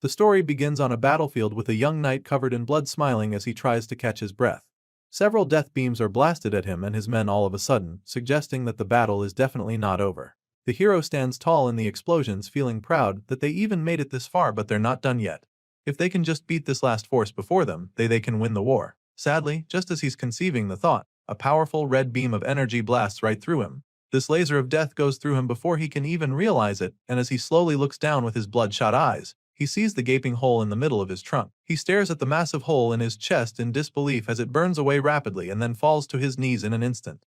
The story begins on a battlefield with a young knight covered in blood smiling as he tries to catch his breath. Several death beams are blasted at him and his men all of a sudden, suggesting that the battle is definitely not over. The hero stands tall in the explosions, feeling proud that they even made it this far, but they're not done yet. If they can just beat this last force before them, they can win the war. Sadly, just as he's conceiving the thought, a powerful red beam of energy blasts right through him. This laser of death goes through him before he can even realize it, and as he slowly looks down with his bloodshot eyes, he sees the gaping hole in the middle of his trunk. He stares at the massive hole in his chest in disbelief as it burns away rapidly and then falls to his knees in an instant.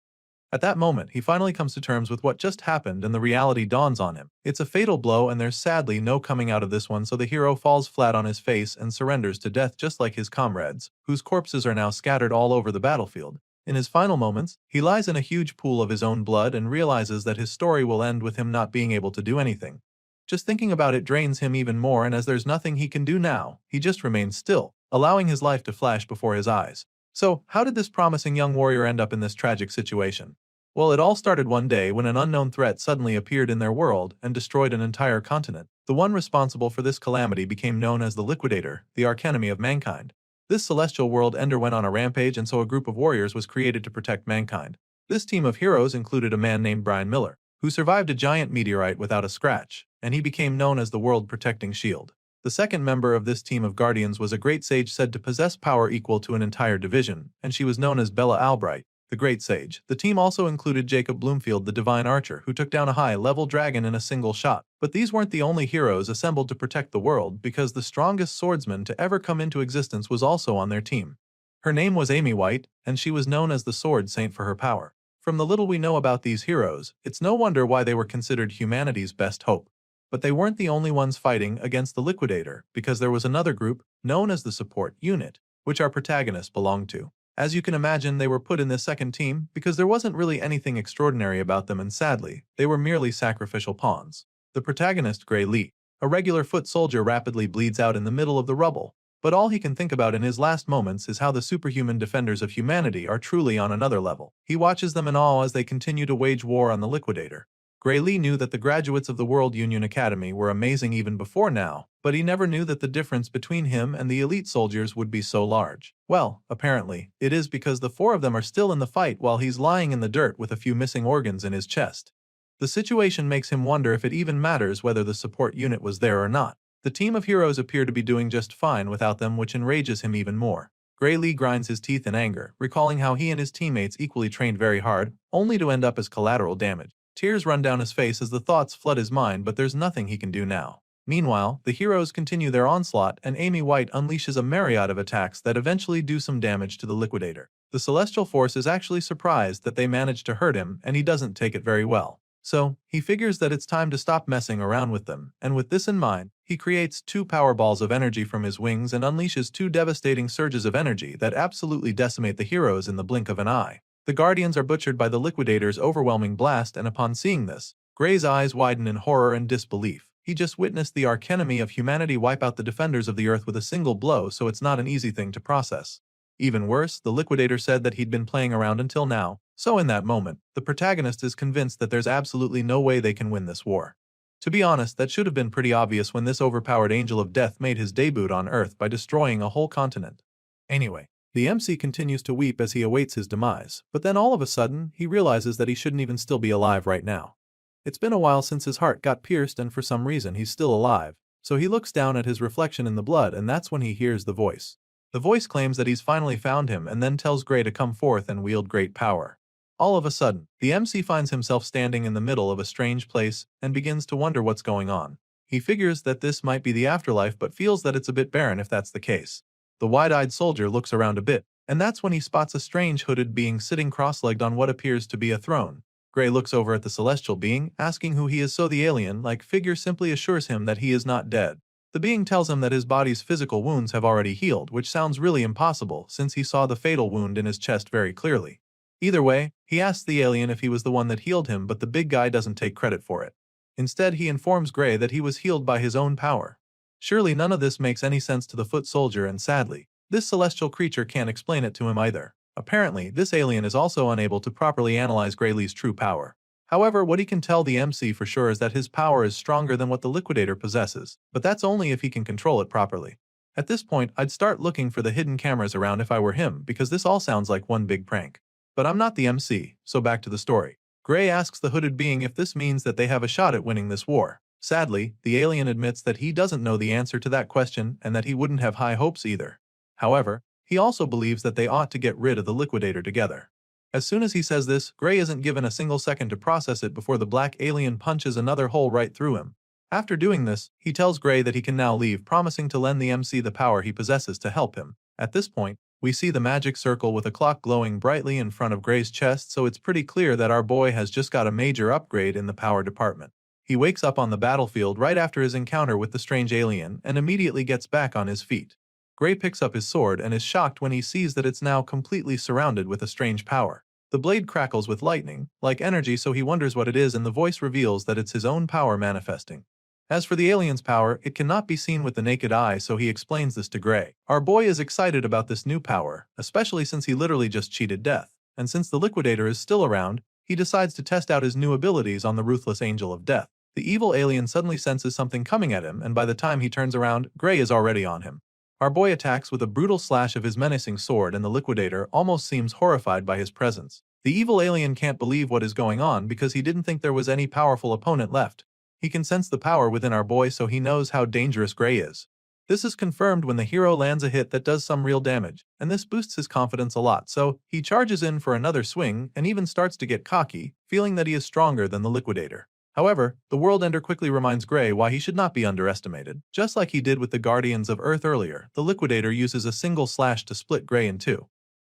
At that moment, he finally comes to terms with what just happened and the reality dawns on him. It's a fatal blow and there's sadly no coming out of this one, so the hero falls flat on his face and surrenders to death just like his comrades, whose corpses are now scattered all over the battlefield. In his final moments, he lies in a huge pool of his own blood and realizes that his story will end with him not being able to do anything. Just thinking about it drains him even more, and as there's nothing he can do now, he just remains still, allowing his life to flash before his eyes. So, how did this promising young warrior end up in this tragic situation? Well, it all started one day when an unknown threat suddenly appeared in their world and destroyed an entire continent. The one responsible for this calamity became known as the Liquidator, the archenemy of mankind. This celestial world ender went on a rampage, and so a group of warriors was created to protect mankind. This team of heroes included a man named Brian Miller, who survived a giant meteorite without a scratch, and he became known as the world-protecting shield. The second member of this team of guardians was a great sage said to possess power equal to an entire division, and she was known as Bella Albright, the great sage. The team also included Jacob Bloomfield, the divine archer, who took down a high-level dragon in a single shot. But these weren't the only heroes assembled to protect the world, because the strongest swordsman to ever come into existence was also on their team. Her name was Amy White, and she was known as the Sword Saint for her power. From the little we know about these heroes, it's no wonder why they were considered humanity's best hope. But they weren't the only ones fighting against the Liquidator, because there was another group, known as the Support Unit, which our protagonists belonged to. As you can imagine, they were put in this second team because there wasn't really anything extraordinary about them, and sadly, they were merely sacrificial pawns. The protagonist, Gray Lee, a regular foot soldier, rapidly bleeds out in the middle of the rubble, but all he can think about in his last moments is how the superhuman defenders of humanity are truly on another level. He watches them in awe as they continue to wage war on the Liquidator. Gray Lee knew that the graduates of the World Union Academy were amazing even before now, but he never knew that the difference between him and the elite soldiers would be so large. Well, apparently, it is because the four of them are still in the fight while he's lying in the dirt with a few missing organs in his chest. The situation makes him wonder if it even matters whether the support unit was there or not. The team of heroes appear to be doing just fine without them, which enrages him even more. Gray Lee grinds his teeth in anger, recalling how he and his teammates equally trained very hard, only to end up as collateral damage. Tears run down his face as the thoughts flood his mind, but there's nothing he can do now. Meanwhile, the heroes continue their onslaught, and Amy White unleashes a myriad of attacks that eventually do some damage to the Liquidator. The Celestial Force is actually surprised that they managed to hurt him, and he doesn't take it very well. So, he figures that it's time to stop messing around with them, and with this in mind, he creates 2 power balls of energy from his wings and unleashes 2 devastating surges of energy that absolutely decimate the heroes in the blink of an eye. The Guardians are butchered by the Liquidator's overwhelming blast, and upon seeing this, Gray's eyes widen in horror and disbelief. He just witnessed the archenemy of humanity wipe out the defenders of the Earth with a single blow, so it's not an easy thing to process. Even worse, the Liquidator said that he'd been playing around until now, so in that moment, the protagonist is convinced that there's absolutely no way they can win this war. To be honest, that should have been pretty obvious when this overpowered angel of death made his debut on Earth by destroying a whole continent. Anyway, the MC continues to weep as he awaits his demise, but then all of a sudden, he realizes that he shouldn't even still be alive right now. It's been a while since his heart got pierced, and for some reason he's still alive, so he looks down at his reflection in the blood, and that's when he hears the voice. The voice claims that he's finally found him and then tells Gray to come forth and wield great power. All of a sudden, the MC finds himself standing in the middle of a strange place and begins to wonder what's going on. He figures that this might be the afterlife, but feels that it's a bit barren if that's the case. The wide-eyed soldier looks around a bit, and that's when he spots a strange hooded being sitting cross-legged on what appears to be a throne. Gray looks over at the celestial being, asking who he is, so the alien-like figure simply assures him that he is not dead. The being tells him that his body's physical wounds have already healed, which sounds really impossible since he saw the fatal wound in his chest very clearly. Either way, he asks the alien if he was the one that healed him, but the big guy doesn't take credit for it. Instead, he informs Gray that he was healed by his own power. Surely none of this makes any sense to the foot soldier, and sadly, this celestial creature can't explain it to him either. Apparently, this alien is also unable to properly analyze Gray Lee's true power. However, what he can tell the MC for sure is that his power is stronger than what the Liquidator possesses, but that's only if he can control it properly. At this point, I'd start looking for the hidden cameras around if I were him, because this all sounds like one big prank. But I'm not the MC, so back to the story. Gray asks the hooded being if this means that they have a shot at winning this war. Sadly, the alien admits that he doesn't know the answer to that question and that he wouldn't have high hopes either. However, he also believes that they ought to get rid of the Liquidator together. As soon as he says this, Gray isn't given a single second to process it before the black alien punches another hole right through him. After doing this, he tells Gray that he can now leave, promising to lend the MC the power he possesses to help him. At this point, we see the magic circle with a clock glowing brightly in front of Gray's chest, so it's pretty clear that our boy has just got a major upgrade in the power department. He wakes up on the battlefield right after his encounter with the strange alien and immediately gets back on his feet. Gray picks up his sword and is shocked when he sees that it's now completely surrounded with a strange power. The blade crackles with lightning, like energy, so he wonders what it is, and the voice reveals that it's his own power manifesting. As for the alien's power, it cannot be seen with the naked eye, so he explains this to Gray. Our boy is excited about this new power, especially since he literally just cheated death, and since the Liquidator is still around, he decides to test out his new abilities on the ruthless Angel of Death. The evil alien suddenly senses something coming at him, and by the time he turns around, Gray is already on him. Our boy attacks with a brutal slash of his menacing sword, and the Liquidator almost seems horrified by his presence. The evil alien can't believe what is going on because he didn't think there was any powerful opponent left. He can sense the power within our boy, so he knows how dangerous Gray is. This is confirmed when the hero lands a hit that does some real damage, and this boosts his confidence a lot, so he charges in for another swing and even starts to get cocky, feeling that he is stronger than the Liquidator. However, the World Ender quickly reminds Gray why he should not be underestimated. Just like he did with the Guardians of Earth earlier, the Liquidator uses a single slash to split Gray in two.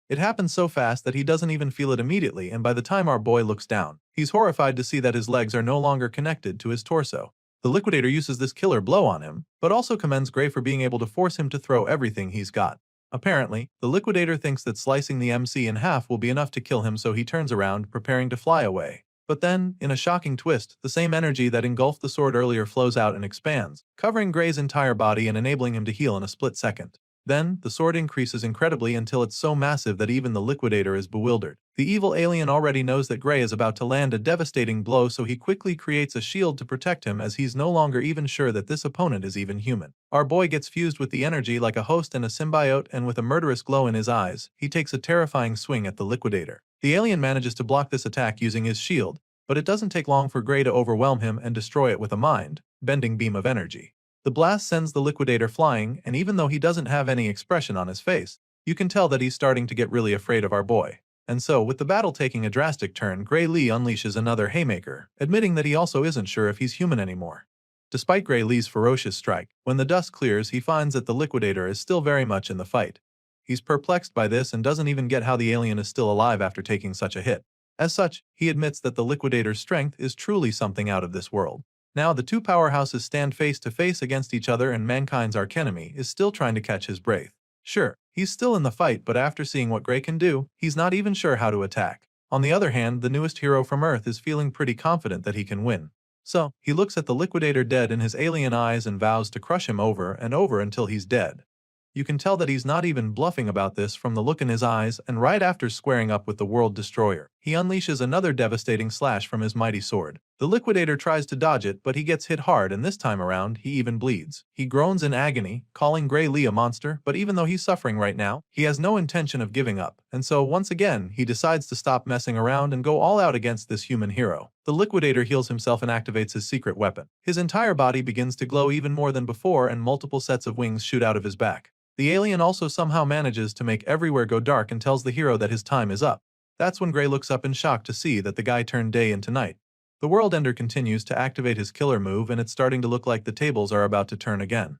It happens so fast that he doesn't even feel it immediately, and by the time our boy looks down, he's horrified to see that his legs are no longer connected to his torso. The Liquidator uses this killer blow on him, but also commends Gray for being able to force him to throw everything he's got. Apparently, the Liquidator thinks that slicing the MC in half will be enough to kill him, so he turns around, preparing to fly away. But then, in a shocking twist, the same energy that engulfed the sword earlier flows out and expands, covering Gray's entire body and enabling him to heal in a split second. Then, the sword increases incredibly until it's so massive that even the Liquidator is bewildered. The evil alien already knows that Gray is about to land a devastating blow, so he quickly creates a shield to protect him, as he's no longer even sure that this opponent is even human. Our boy gets fused with the energy like a host and a symbiote, and with a murderous glow in his eyes, he takes a terrifying swing at the Liquidator. The alien manages to block this attack using his shield, but it doesn't take long for Gray to overwhelm him and destroy it with a mind-bending beam of energy. The blast sends the Liquidator flying, and even though he doesn't have any expression on his face, you can tell that he's starting to get really afraid of our boy. And so, with the battle taking a drastic turn, Gray Lee unleashes another haymaker, admitting that he also isn't sure if he's human anymore. Despite Gray Lee's ferocious strike, when the dust clears, he finds that the Liquidator is still very much in the fight. He's perplexed by this and doesn't even get how the alien is still alive after taking such a hit. As such, he admits that the Liquidator's strength is truly something out of this world. Now the two powerhouses stand face to face against each other, and mankind's archenemy is still trying to catch his breath. Sure, he's still in the fight, but after seeing what Gray can do, he's not even sure how to attack. On the other hand, the newest hero from Earth is feeling pretty confident that he can win. So, he looks at the Liquidator dead in his alien eyes and vows to crush him over and over until he's dead. You can tell that he's not even bluffing about this from the look in his eyes, and right after squaring up with the World Destroyer, he unleashes another devastating slash from his mighty sword. The Liquidator tries to dodge it, but he gets hit hard, and this time around, he even bleeds. He groans in agony, calling Gray Lee a monster, but even though he's suffering right now, he has no intention of giving up, and so once again, he decides to stop messing around and go all out against this human hero. The Liquidator heals himself and activates his secret weapon. His entire body begins to glow even more than before, and multiple sets of wings shoot out of his back. The alien also somehow manages to make everywhere go dark and tells the hero that his time is up. That's when Gray looks up in shock to see that the guy turned day into night. The World Ender continues to activate his killer move, and it's starting to look like the tables are about to turn again.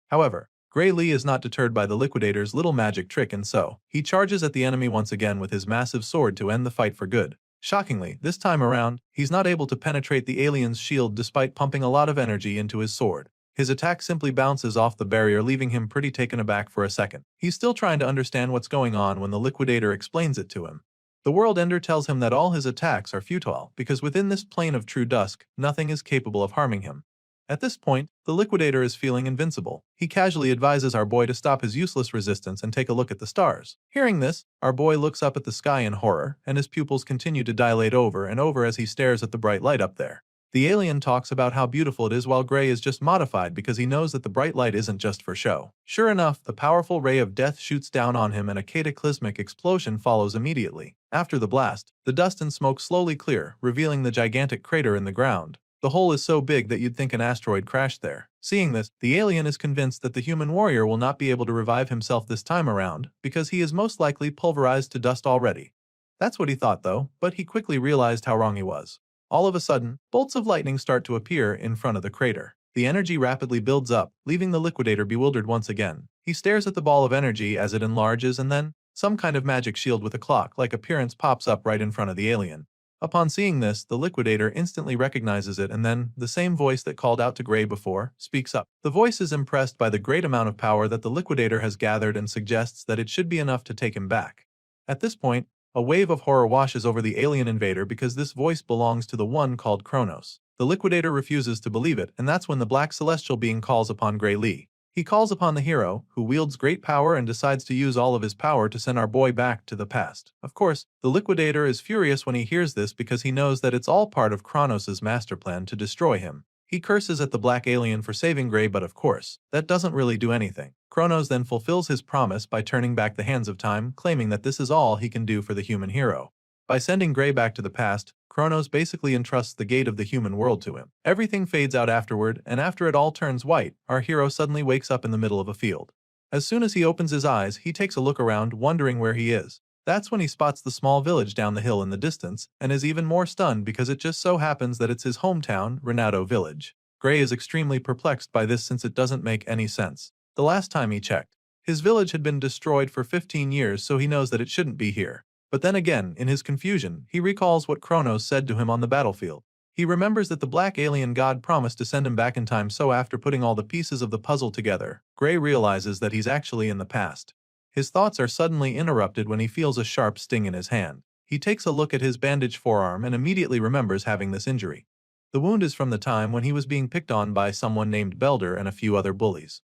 However, Gray Lee is not deterred by the Liquidator's little magic trick, and so he charges at the enemy once again with his massive sword to end the fight for good. Shockingly, this time around, he's not able to penetrate the alien's shield despite pumping a lot of energy into his sword. His attack simply bounces off the barrier, leaving him pretty taken aback for a second. He's still trying to understand what's going on when the Liquidator explains it to him. The World Ender tells him that all his attacks are futile because within this plane of true dusk, nothing is capable of harming him. At this point, the liquidator is feeling invincible. He casually advises our boy to stop his useless resistance and take a look at the stars. Hearing this, our boy looks up at the sky in horror, and his pupils continue to dilate over and over as he stares at the bright light up there. The alien talks about how beautiful it is while Gray is just modified because he knows that the bright light isn't just for show. Sure enough, the powerful ray of death shoots down on him and a cataclysmic explosion follows immediately. After the blast, the dust and smoke slowly clear, revealing the gigantic crater in the ground. The hole is so big that you'd think an asteroid crashed there. Seeing this, the alien is convinced that the human warrior will not be able to revive himself this time around because he is most likely pulverized to dust already. That's what he thought though, but he quickly realized how wrong he was. All of a sudden, bolts of lightning start to appear in front of the crater. The energy rapidly builds up, leaving the liquidator bewildered once again. He stares at the ball of energy as it enlarges and then, some kind of magic shield with a clock-like appearance pops up right in front of the alien. Upon seeing this, the liquidator instantly recognizes it and then, the same voice that called out to Gray before, speaks up. The voice is impressed by the great amount of power that the liquidator has gathered and suggests that it should be enough to take him back. At this point, a wave of horror washes over the alien invader because this voice belongs to the one called Kronos. The liquidator refuses to believe it, and that's when the black celestial being calls upon Gray Lee. He calls upon the hero, who wields great power and decides to use all of his power to send our boy back to the past. Of course, the liquidator is furious when he hears this because he knows that it's all part of Kronos' master plan to destroy him. He curses at the black alien for saving Gray, but of course, that doesn't really do anything. Kronos then fulfills his promise by turning back the hands of time, claiming that this is all he can do for the human hero. By sending Gray back to the past, Kronos basically entrusts the gate of the human world to him. Everything fades out afterward, and after it all turns white, our hero suddenly wakes up in the middle of a field. As soon as he opens his eyes, he takes a look around, wondering where he is. That's when he spots the small village down the hill in the distance, and is even more stunned because it just so happens that it's his hometown, Renato Village. Gray is extremely perplexed by this since it doesn't make any sense. The last time he checked, his village had been destroyed for 15 years, so he knows that it shouldn't be here. But then again, in his confusion, he recalls what Kronos said to him on the battlefield. He remembers that the black alien god promised to send him back in time, so after putting all the pieces of the puzzle together, Gray realizes that he's actually in the past. His thoughts are suddenly interrupted when he feels a sharp sting in his hand. He takes a look at his bandaged forearm and immediately remembers having this injury. The wound is from the time when he was being picked on by someone named Belder and a few other bullies.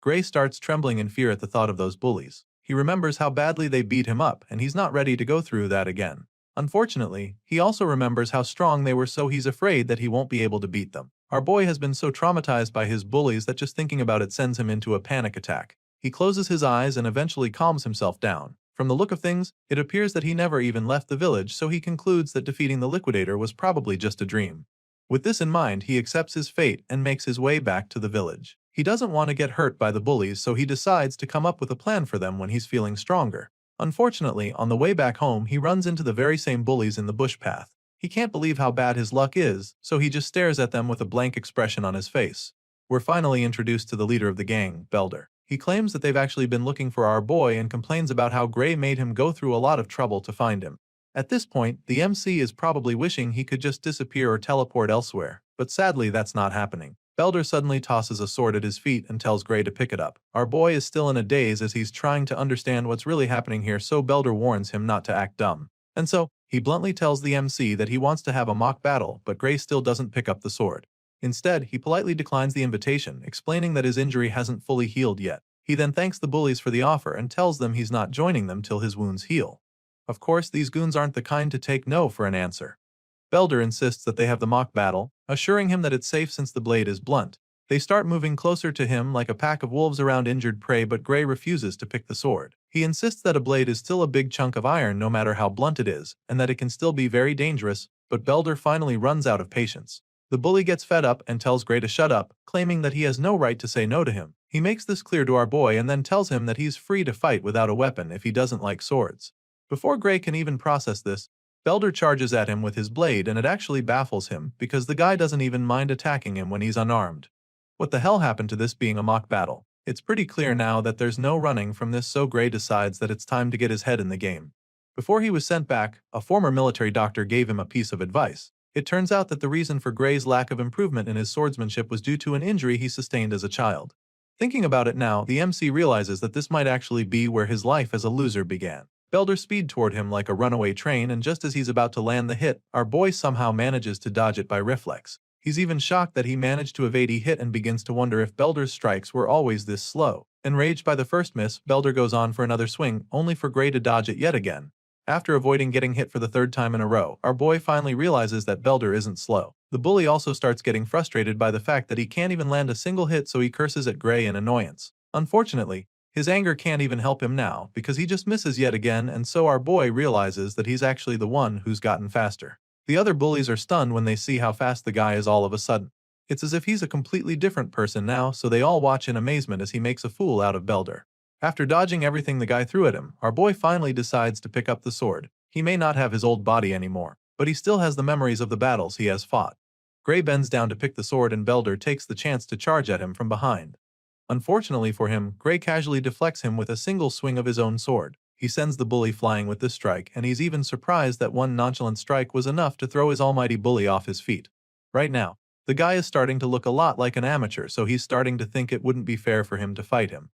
Gray starts trembling in fear at the thought of those bullies. He remembers how badly they beat him up, and he's not ready to go through that again. Unfortunately, he also remembers how strong they were, so he's afraid that he won't be able to beat them. Our boy has been so traumatized by his bullies that just thinking about it sends him into a panic attack. He closes his eyes and eventually calms himself down. From the look of things, it appears that he never even left the village, so he concludes that defeating the liquidator was probably just a dream. With this in mind, he accepts his fate and makes his way back to the village. He doesn't want to get hurt by the bullies, so he decides to come up with a plan for them when he's feeling stronger. Unfortunately, on the way back home, he runs into the very same bullies in the bush path. He can't believe how bad his luck is, so he just stares at them with a blank expression on his face. We're finally introduced to the leader of the gang, Belder. He claims that they've actually been looking for our boy and complains about how Gray made him go through a lot of trouble to find him. At this point, the MC is probably wishing he could just disappear or teleport elsewhere, but sadly that's not happening. Belder suddenly tosses a sword at his feet and tells Gray to pick it up. Our boy is still in a daze as he's trying to understand what's really happening here, so Belder warns him not to act dumb. And so, he bluntly tells the MC that he wants to have a mock battle, but Gray still doesn't pick up the sword. Instead, he politely declines the invitation, explaining that his injury hasn't fully healed yet. He then thanks the bullies for the offer and tells them he's not joining them till his wounds heal. Of course, these goons aren't the kind to take no for an answer. Belder insists that they have the mock battle, assuring him that it's safe since the blade is blunt. They start moving closer to him like a pack of wolves around injured prey, but Gray refuses to pick the sword. He insists that a blade is still a big chunk of iron no matter how blunt it is, and that it can still be very dangerous, but Belder finally runs out of patience. The bully gets fed up and tells Gray to shut up, claiming that he has no right to say no to him. He makes this clear to our boy and then tells him that he's free to fight without a weapon if he doesn't like swords. Before Gray can even process this, Belder charges at him with his blade, and it actually baffles him because the guy doesn't even mind attacking him when he's unarmed. What the hell happened to this being a mock battle? It's pretty clear now that there's no running from this, so Gray decides that it's time to get his head in the game. Before he was sent back, a former military doctor gave him a piece of advice. It turns out that the reason for Gray's lack of improvement in his swordsmanship was due to an injury he sustained as a child. Thinking about it now, the MC realizes that this might actually be where his life as a loser began. Belder speeds toward him like a runaway train, and just as he's about to land the hit, our boy somehow manages to dodge it by reflex. He's even shocked that he managed to evade a hit and begins to wonder if Belder's strikes were always this slow. Enraged by the first miss, Belder goes on for another swing, only for Gray to dodge it yet again. After avoiding getting hit for the third time in a row, our boy finally realizes that Belder isn't slow. The bully also starts getting frustrated by the fact that he can't even land a single hit, so he curses at Gray in annoyance. Unfortunately, his anger can't even help him now because he just misses yet again, and so our boy realizes that he's actually the one who's gotten faster. The other bullies are stunned when they see how fast the guy is all of a sudden. It's as if he's a completely different person now, so they all watch in amazement as he makes a fool out of Belder. After dodging everything the guy threw at him, our boy finally decides to pick up the sword. He may not have his old body anymore, but he still has the memories of the battles he has fought. Gray bends down to pick the sword and Belder takes the chance to charge at him from behind. Unfortunately for him, Gray casually deflects him with a single swing of his own sword. He sends the bully flying with this strike, and he's even surprised that one nonchalant strike was enough to throw his almighty bully off his feet. Right now, the guy is starting to look a lot like an amateur, so he's starting to think it wouldn't be fair for him to fight him.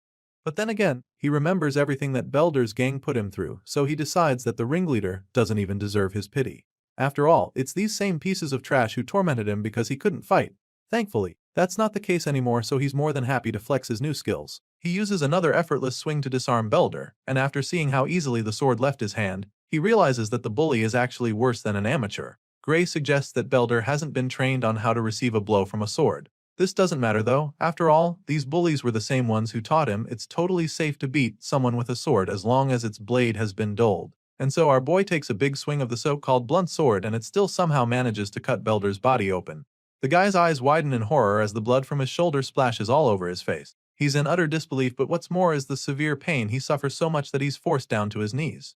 But then again, he remembers everything that Belder's gang put him through, so he decides that the ringleader doesn't even deserve his pity. After all, it's these same pieces of trash who tormented him because he couldn't fight. Thankfully, that's not the case anymore, so he's more than happy to flex his new skills. He uses another effortless swing to disarm Belder, and after seeing how easily the sword left his hand, he realizes that the bully is actually worse than an amateur. Gray suggests that Belder hasn't been trained on how to receive a blow from a sword. This doesn't matter though. After all, these bullies were the same ones who taught him it's totally safe to beat someone with a sword as long as its blade has been dulled. And so our boy takes a big swing of the so-called blunt sword, and it still somehow manages to cut Belder's body open. The guy's eyes widen in horror as the blood from his shoulder splashes all over his face. He's in utter disbelief, but what's more is the severe pain. He suffers so much that he's forced down to his knees.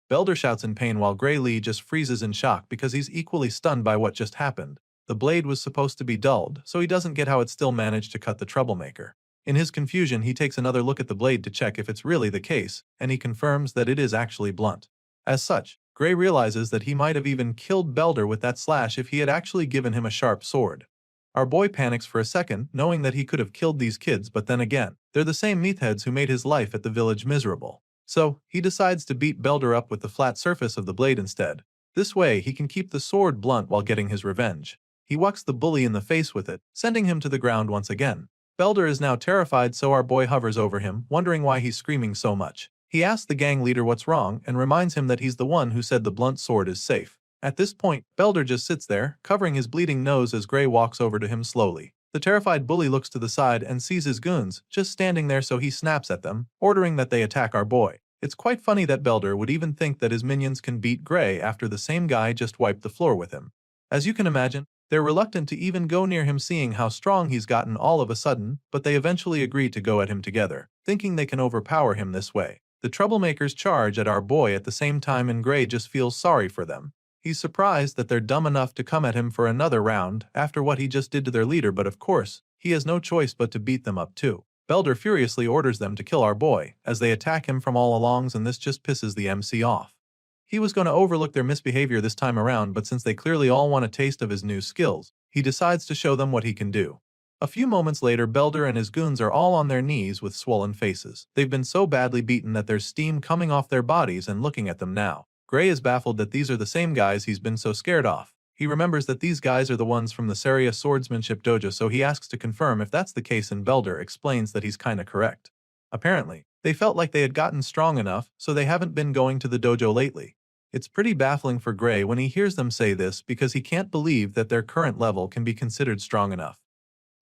Belder shouts in pain while Gray Lee just freezes in shock because he's equally stunned by what just happened. The blade was supposed to be dulled, so he doesn't get how it still managed to cut the troublemaker. In his confusion, he takes another look at the blade to check if it's really the case, and he confirms that it is actually blunt. As such, Gray realizes that he might have even killed Belder with that slash if he had actually given him a sharp sword. Our boy panics for a second, knowing that he could have killed these kids, but then again, they're the same meatheads who made his life at the village miserable. So, he decides to beat Belder up with the flat surface of the blade instead. This way, he can keep the sword blunt while getting his revenge. He whacks the bully in the face with it, sending him to the ground once again. Belder is now terrified, so our boy hovers over him, wondering why he's screaming so much. He asks the gang leader what's wrong and reminds him that he's the one who said the blunt sword is safe. At this point, Belder just sits there, covering his bleeding nose as Gray walks over to him slowly. The terrified bully looks to the side and sees his goons just standing there, so he snaps at them, ordering that they attack our boy. It's quite funny that Belder would even think that his minions can beat Gray after the same guy just wiped the floor with him. As you can imagine, they're reluctant to even go near him, seeing how strong he's gotten all of a sudden, but they eventually agree to go at him together, thinking they can overpower him this way. The troublemakers charge at our boy at the same time, and Gray just feels sorry for them. He's surprised that they're dumb enough to come at him for another round after what he just did to their leader, but of course, he has no choice but to beat them up too. Belder furiously orders them to kill our boy, as they attack him from all alongs, and this just pisses the MC off. He was going to overlook their misbehavior this time around, but since they clearly all want a taste of his new skills, he decides to show them what he can do. A few moments later, Belder and his goons are all on their knees with swollen faces. They've been so badly beaten that there's steam coming off their bodies and looking at them now. Gray is baffled that these are the same guys he's been so scared of. He remembers that these guys are the ones from the Saria swordsmanship dojo, so he asks to confirm if that's the case, and Belder explains that he's kinda correct. Apparently, they felt like they had gotten strong enough, so they haven't been going to the dojo lately. It's pretty baffling for Gray when he hears them say this, because he can't believe that their current level can be considered strong enough.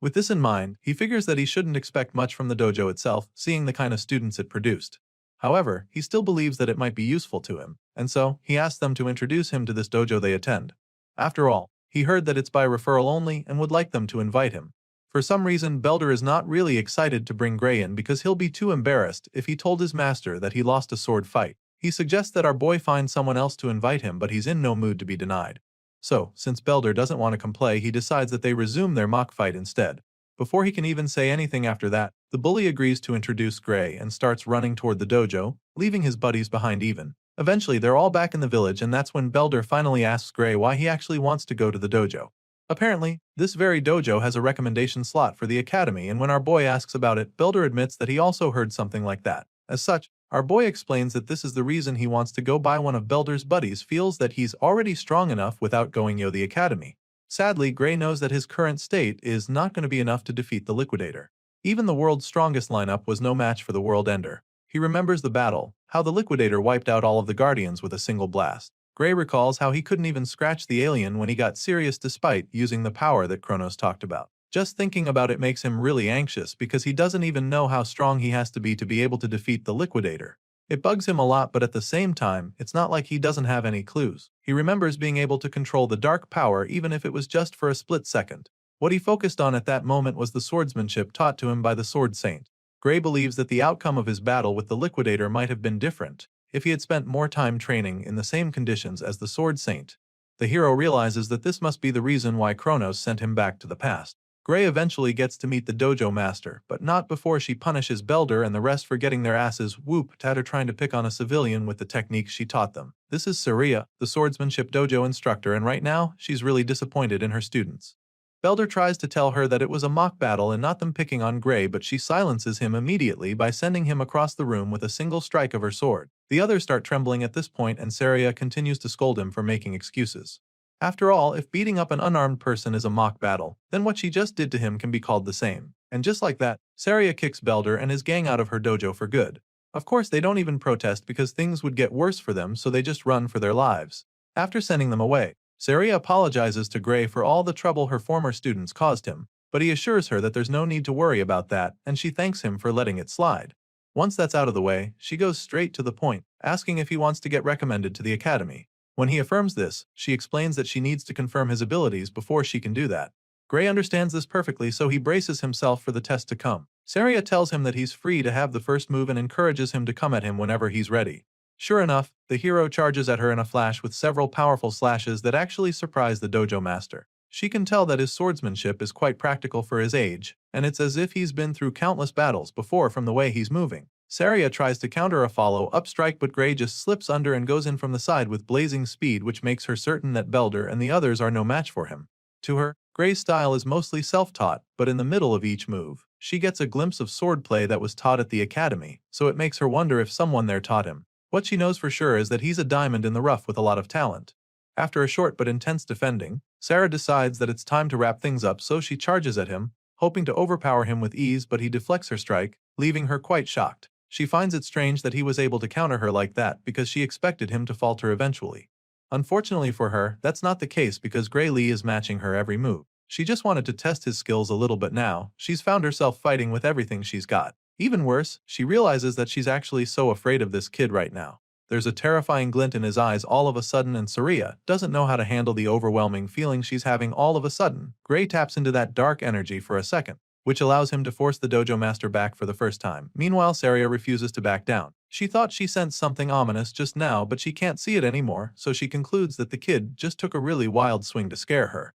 With this in mind, he figures that he shouldn't expect much from the dojo itself, seeing the kind of students it produced. However, he still believes that it might be useful to him, and so he asks them to introduce him to this dojo they attend. After all, he heard that it's by referral only and would like them to invite him. For some reason, Belder is not really excited to bring Gray in because he'll be too embarrassed if he told his master that he lost a sword fight. He suggests that our boy find someone else to invite him, but he's in no mood to be denied. So, since Belder doesn't want to complain, he decides that they resume their mock fight instead. Before he can even say anything after that, the bully agrees to introduce Gray and starts running toward the dojo, leaving his buddies behind even. Eventually, they're all back in the village, and that's when Belder finally asks Gray why he actually wants to go to the dojo. Apparently, this very dojo has a recommendation slot for the academy, and when our boy asks about it, Belder admits that he also heard something like that. As such, our boy explains that this is the reason he wants to go, by one of Belder's buddies feels that he's already strong enough without going to the academy. Sadly, Gray knows that his current state is not going to be enough to defeat the Liquidator. Even the world's strongest lineup was no match for the World Ender. He remembers the battle, how the Liquidator wiped out all of the Guardians with a single blast. Gray recalls how he couldn't even scratch the alien when he got serious despite using the power that Kronos talked about. Just thinking about it makes him really anxious because he doesn't even know how strong he has to be able to defeat the Liquidator. It bugs him a lot, but at the same time, it's not like he doesn't have any clues. He remembers being able to control the dark power even if it was just for a split second. What he focused on at that moment was the swordsmanship taught to him by the Sword Saint. Gray believes that the outcome of his battle with the Liquidator might have been different if he had spent more time training in the same conditions as the Sword Saint. The hero realizes that this must be the reason why Kronos sent him back to the past. Gray eventually gets to meet the dojo master, but not before she punishes Belder and the rest for getting their asses whooped at her trying to pick on a civilian with the techniques she taught them. This is Saria, the swordsmanship dojo instructor, and right now, she's really disappointed in her students. Belder tries to tell her that it was a mock battle and not them picking on Gray, but she silences him immediately by sending him across the room with a single strike of her sword. The others start trembling at this point, and Saria continues to scold him for making excuses. After all, if beating up an unarmed person is a mock battle, then what she just did to him can be called the same. And just like that, Saria kicks Belder and his gang out of her dojo for good. Of course, they don't even protest because things would get worse for them, so they just run for their lives. After sending them away, Saria apologizes to Gray for all the trouble her former students caused him, but he assures her that there's no need to worry about that, and she thanks him for letting it slide. Once that's out of the way, she goes straight to the point, asking if he wants to get recommended to the academy. When he affirms this, she explains that she needs to confirm his abilities before she can do that. Gray understands this perfectly, so he braces himself for the test to come. Saria tells him that he's free to have the first move and encourages him to come at him whenever he's ready. Sure enough, the hero charges at her in a flash with several powerful slashes that actually surprise the dojo master. She can tell that his swordsmanship is quite practical for his age, and it's as if he's been through countless battles before from the way he's moving. Saria tries to counter a follow-up strike, but Gray just slips under and goes in from the side with blazing speed, which makes her certain that Belder and the others are no match for him. To her, Gray's style is mostly self-taught, but in the middle of each move, she gets a glimpse of swordplay that was taught at the academy, so it makes her wonder if someone there taught him. What she knows for sure is that he's a diamond in the rough with a lot of talent. After a short but intense defending, Sarah decides that it's time to wrap things up, so she charges at him, hoping to overpower him with ease, but he deflects her strike, leaving her quite shocked. She finds it strange that he was able to counter her like that because she expected him to falter eventually. Unfortunately for her, that's not the case because Gray Lee is matching her every move. She just wanted to test his skills a little, but now, she's found herself fighting with everything she's got. Even worse, she realizes that she's actually so afraid of this kid right now. There's a terrifying glint in his eyes all of a sudden, and Saria doesn't know how to handle the overwhelming feeling she's having all of a sudden. Gray taps into that dark energy for a second, which allows him to force the dojo master back for the first time. Meanwhile, Saria refuses to back down. She thought she sensed something ominous just now, but she can't see it anymore, so she concludes that the kid just took a really wild swing to scare her.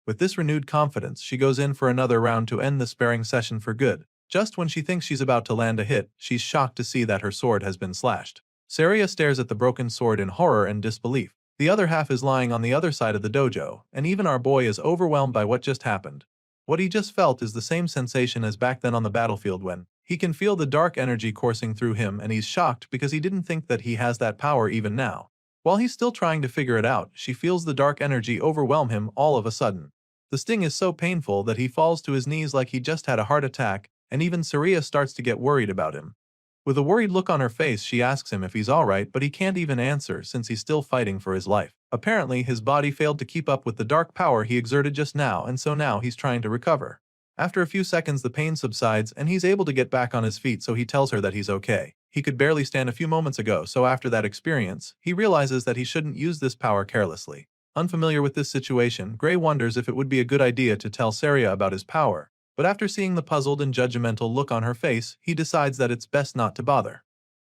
With this renewed confidence, she goes in for another round to end the sparring session for good. Just when she thinks she's about to land a hit, she's shocked to see that her sword has been slashed. Saria stares at the broken sword in horror and disbelief. The other half is lying on the other side of the dojo, and even our boy is overwhelmed by what just happened. What he just felt is the same sensation as back then on the battlefield when he can feel the dark energy coursing through him, and he's shocked because he didn't think that he has that power even now. While he's still trying to figure it out, she feels the dark energy overwhelm him all of a sudden. The sting is so painful that he falls to his knees like he just had a heart attack, and even Saria starts to get worried about him. With a worried look on her face, she asks him if he's alright, but he can't even answer since he's still fighting for his life. Apparently, his body failed to keep up with the dark power he exerted just now, and so now he's trying to recover. After a few seconds, the pain subsides and he's able to get back on his feet, so he tells her that he's okay. He could barely stand a few moments ago, so after that experience, he realizes that he shouldn't use this power carelessly. Unfamiliar with this situation, Gray wonders if it would be a good idea to tell Saria about his power. But after seeing the puzzled and judgmental look on her face, he decides that it's best not to bother.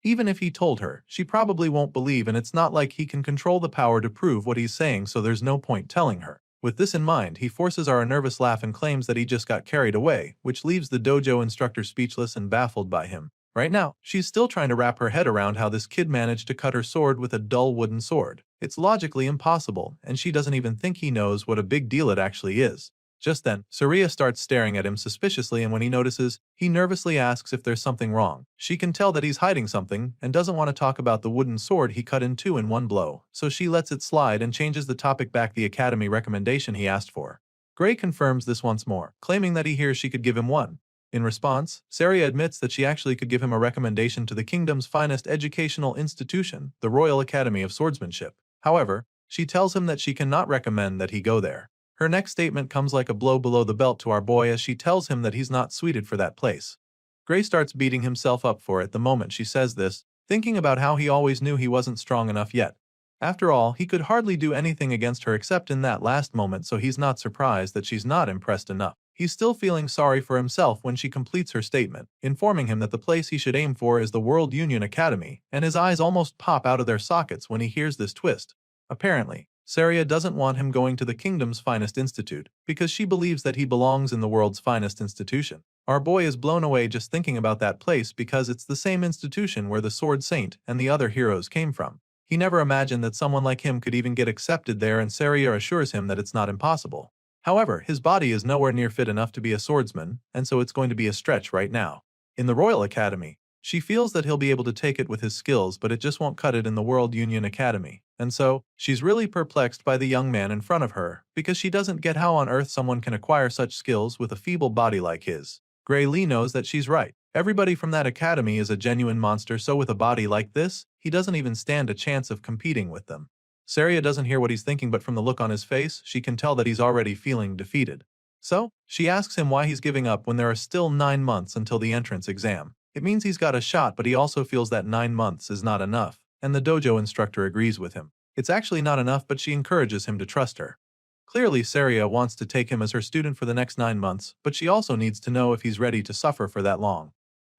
Even if he told her, she probably won't believe, and it's not like he can control the power to prove what he's saying, so there's no point telling her. With this in mind, he forces a nervous laugh and claims that he just got carried away, which leaves the dojo instructor speechless and baffled by him. Right now, she's still trying to wrap her head around how this kid managed to cut her sword with a dull wooden sword. It's logically impossible, and she doesn't even think he knows what a big deal it actually is. Just then, Saria starts staring at him suspiciously, and when he notices, he nervously asks if there's something wrong. She can tell that he's hiding something and doesn't want to talk about the wooden sword he cut in two in one blow, so she lets it slide and changes the topic back the academy recommendation he asked for. Gray confirms this once more, claiming that he hears she could give him one. In response, Saria admits that she actually could give him a recommendation to the kingdom's finest educational institution, the Royal Academy of Swordsmanship. However, she tells him that she cannot recommend that he go there. Her next statement comes like a blow below the belt to our boy as she tells him that he's not suited for that place. Gray starts beating himself up for it the moment she says this, thinking about how he always knew he wasn't strong enough yet. After all, he could hardly do anything against her except in that last moment, so he's not surprised that she's not impressed enough. He's still feeling sorry for himself when she completes her statement, informing him that the place he should aim for is the World Union Academy, and his eyes almost pop out of their sockets when he hears this twist. Apparently, Saria doesn't want him going to the kingdom's finest institute, because she believes that he belongs in the world's finest institution. Our boy is blown away just thinking about that place because it's the same institution where the Sword Saint and the other heroes came from. He never imagined that someone like him could even get accepted there, and Saria assures him that it's not impossible. However, his body is nowhere near fit enough to be a swordsman, and so it's going to be a stretch right now. In the Royal Academy, she feels that he'll be able to take it with his skills, but it just won't cut it in the World Union Academy. And so, she's really perplexed by the young man in front of her, because she doesn't get how on earth someone can acquire such skills with a feeble body like his. Gray Lee knows that she's right. Everybody from that academy is a genuine monster, so with a body like this, he doesn't even stand a chance of competing with them. Saria doesn't hear what he's thinking, but from the look on his face, she can tell that he's already feeling defeated. So, she asks him why he's giving up when there are still 9 months until the entrance exam. It means he's got a shot, but he also feels that 9 months is not enough, and the dojo instructor agrees with him. It's actually not enough, but she encourages him to trust her. Clearly, Saria wants to take him as her student for the next 9 months, but she also needs to know if he's ready to suffer for that long.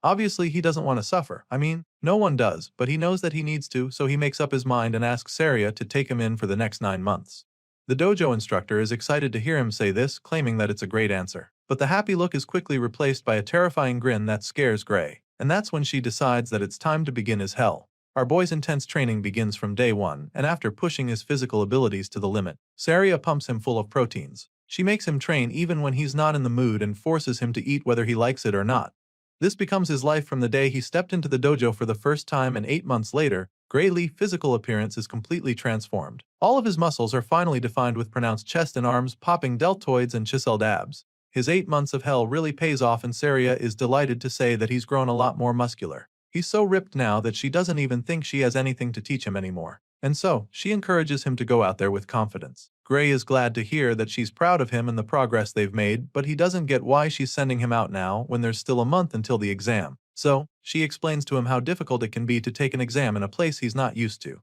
Obviously, he doesn't want to suffer. I mean, no one does, but he knows that he needs to, so he makes up his mind and asks Saria to take him in for the next 9 months. The dojo instructor is excited to hear him say this, claiming that it's a great answer. But the happy look is quickly replaced by a terrifying grin that scares Gray, and that's when she decides that it's time to begin his hell. Our boy's intense training begins from day one, and after pushing his physical abilities to the limit, Saria pumps him full of proteins. She makes him train even when he's not in the mood and forces him to eat whether he likes it or not. This becomes his life from the day he stepped into the dojo for the first time, and 8 months later, Gray Lee's physical appearance is completely transformed. All of his muscles are finally defined with pronounced chest and arms, popping deltoids and chiseled abs. His 8 months of hell really pays off, and Saria is delighted to say that he's grown a lot more muscular. He's so ripped now that she doesn't even think she has anything to teach him anymore. And so, she encourages him to go out there with confidence. Gray is glad to hear that she's proud of him and the progress they've made, but he doesn't get why she's sending him out now when there's still a month until the exam. So, she explains to him how difficult it can be to take an exam in a place he's not used to,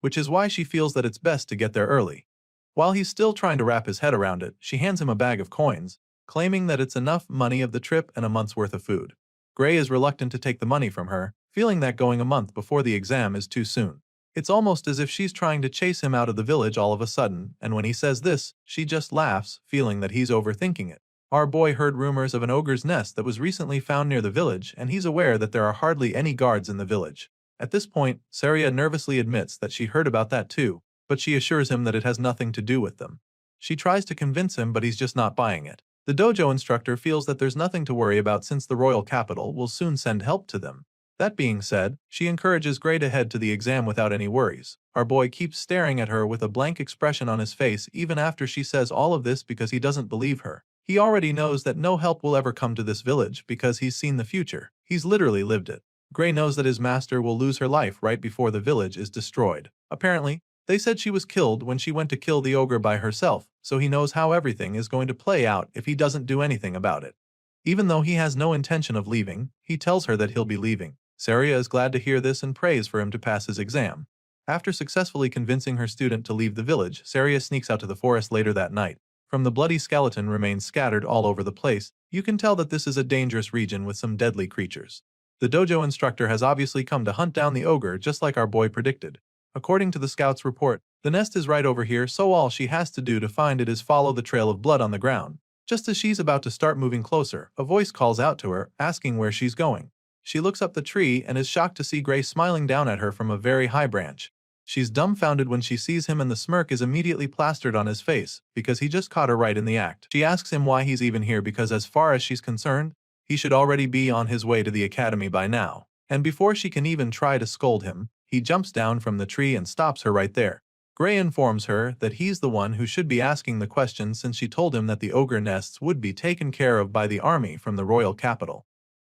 which is why she feels that it's best to get there early. While he's still trying to wrap his head around it, she hands him a bag of coins, claiming that it's enough money of the trip and a month's worth of food. Gray is reluctant to take the money from her, feeling that going a month before the exam is too soon. It's almost as if she's trying to chase him out of the village all of a sudden, and when he says this, she just laughs, feeling that he's overthinking it. Our boy heard rumors of an ogre's nest that was recently found near the village, and he's aware that there are hardly any guards in the village. At this point, Saria nervously admits that she heard about that too, but she assures him that it has nothing to do with them. She tries to convince him, but he's just not buying it. The dojo instructor feels that there's nothing to worry about since the royal capital will soon send help to them. That being said, she encourages Gray to head to the exam without any worries. Our boy keeps staring at her with a blank expression on his face even after she says all of this because he doesn't believe her. He already knows that no help will ever come to this village because he's seen the future. He's literally lived it. Gray knows that his master will lose her life right before the village is destroyed. Apparently, they said she was killed when she went to kill the ogre by herself, so he knows how everything is going to play out if he doesn't do anything about it. Even though he has no intention of leaving, he tells her that he'll be leaving. Saria is glad to hear this and prays for him to pass his exam. After successfully convincing her student to leave the village, Saria sneaks out to the forest later that night. From the bloody skeleton remains scattered all over the place, you can tell that this is a dangerous region with some deadly creatures. The dojo instructor has obviously come to hunt down the ogre just like our boy predicted. According to the scout's report, the nest is right over here, so all she has to do to find it is follow the trail of blood on the ground. Just as she's about to start moving closer, a voice calls out to her, asking where she's going. She looks up the tree and is shocked to see Gray smiling down at her from a very high branch. She's dumbfounded when she sees him, and the smirk is immediately plastered on his face because he just caught her right in the act. She asks him why he's even here because as far as she's concerned, he should already be on his way to the academy by now. And before she can even try to scold him, he jumps down from the tree and stops her right there. Gray informs her that he's the one who should be asking the questions since she told him that the ogre nests would be taken care of by the army from the royal capital.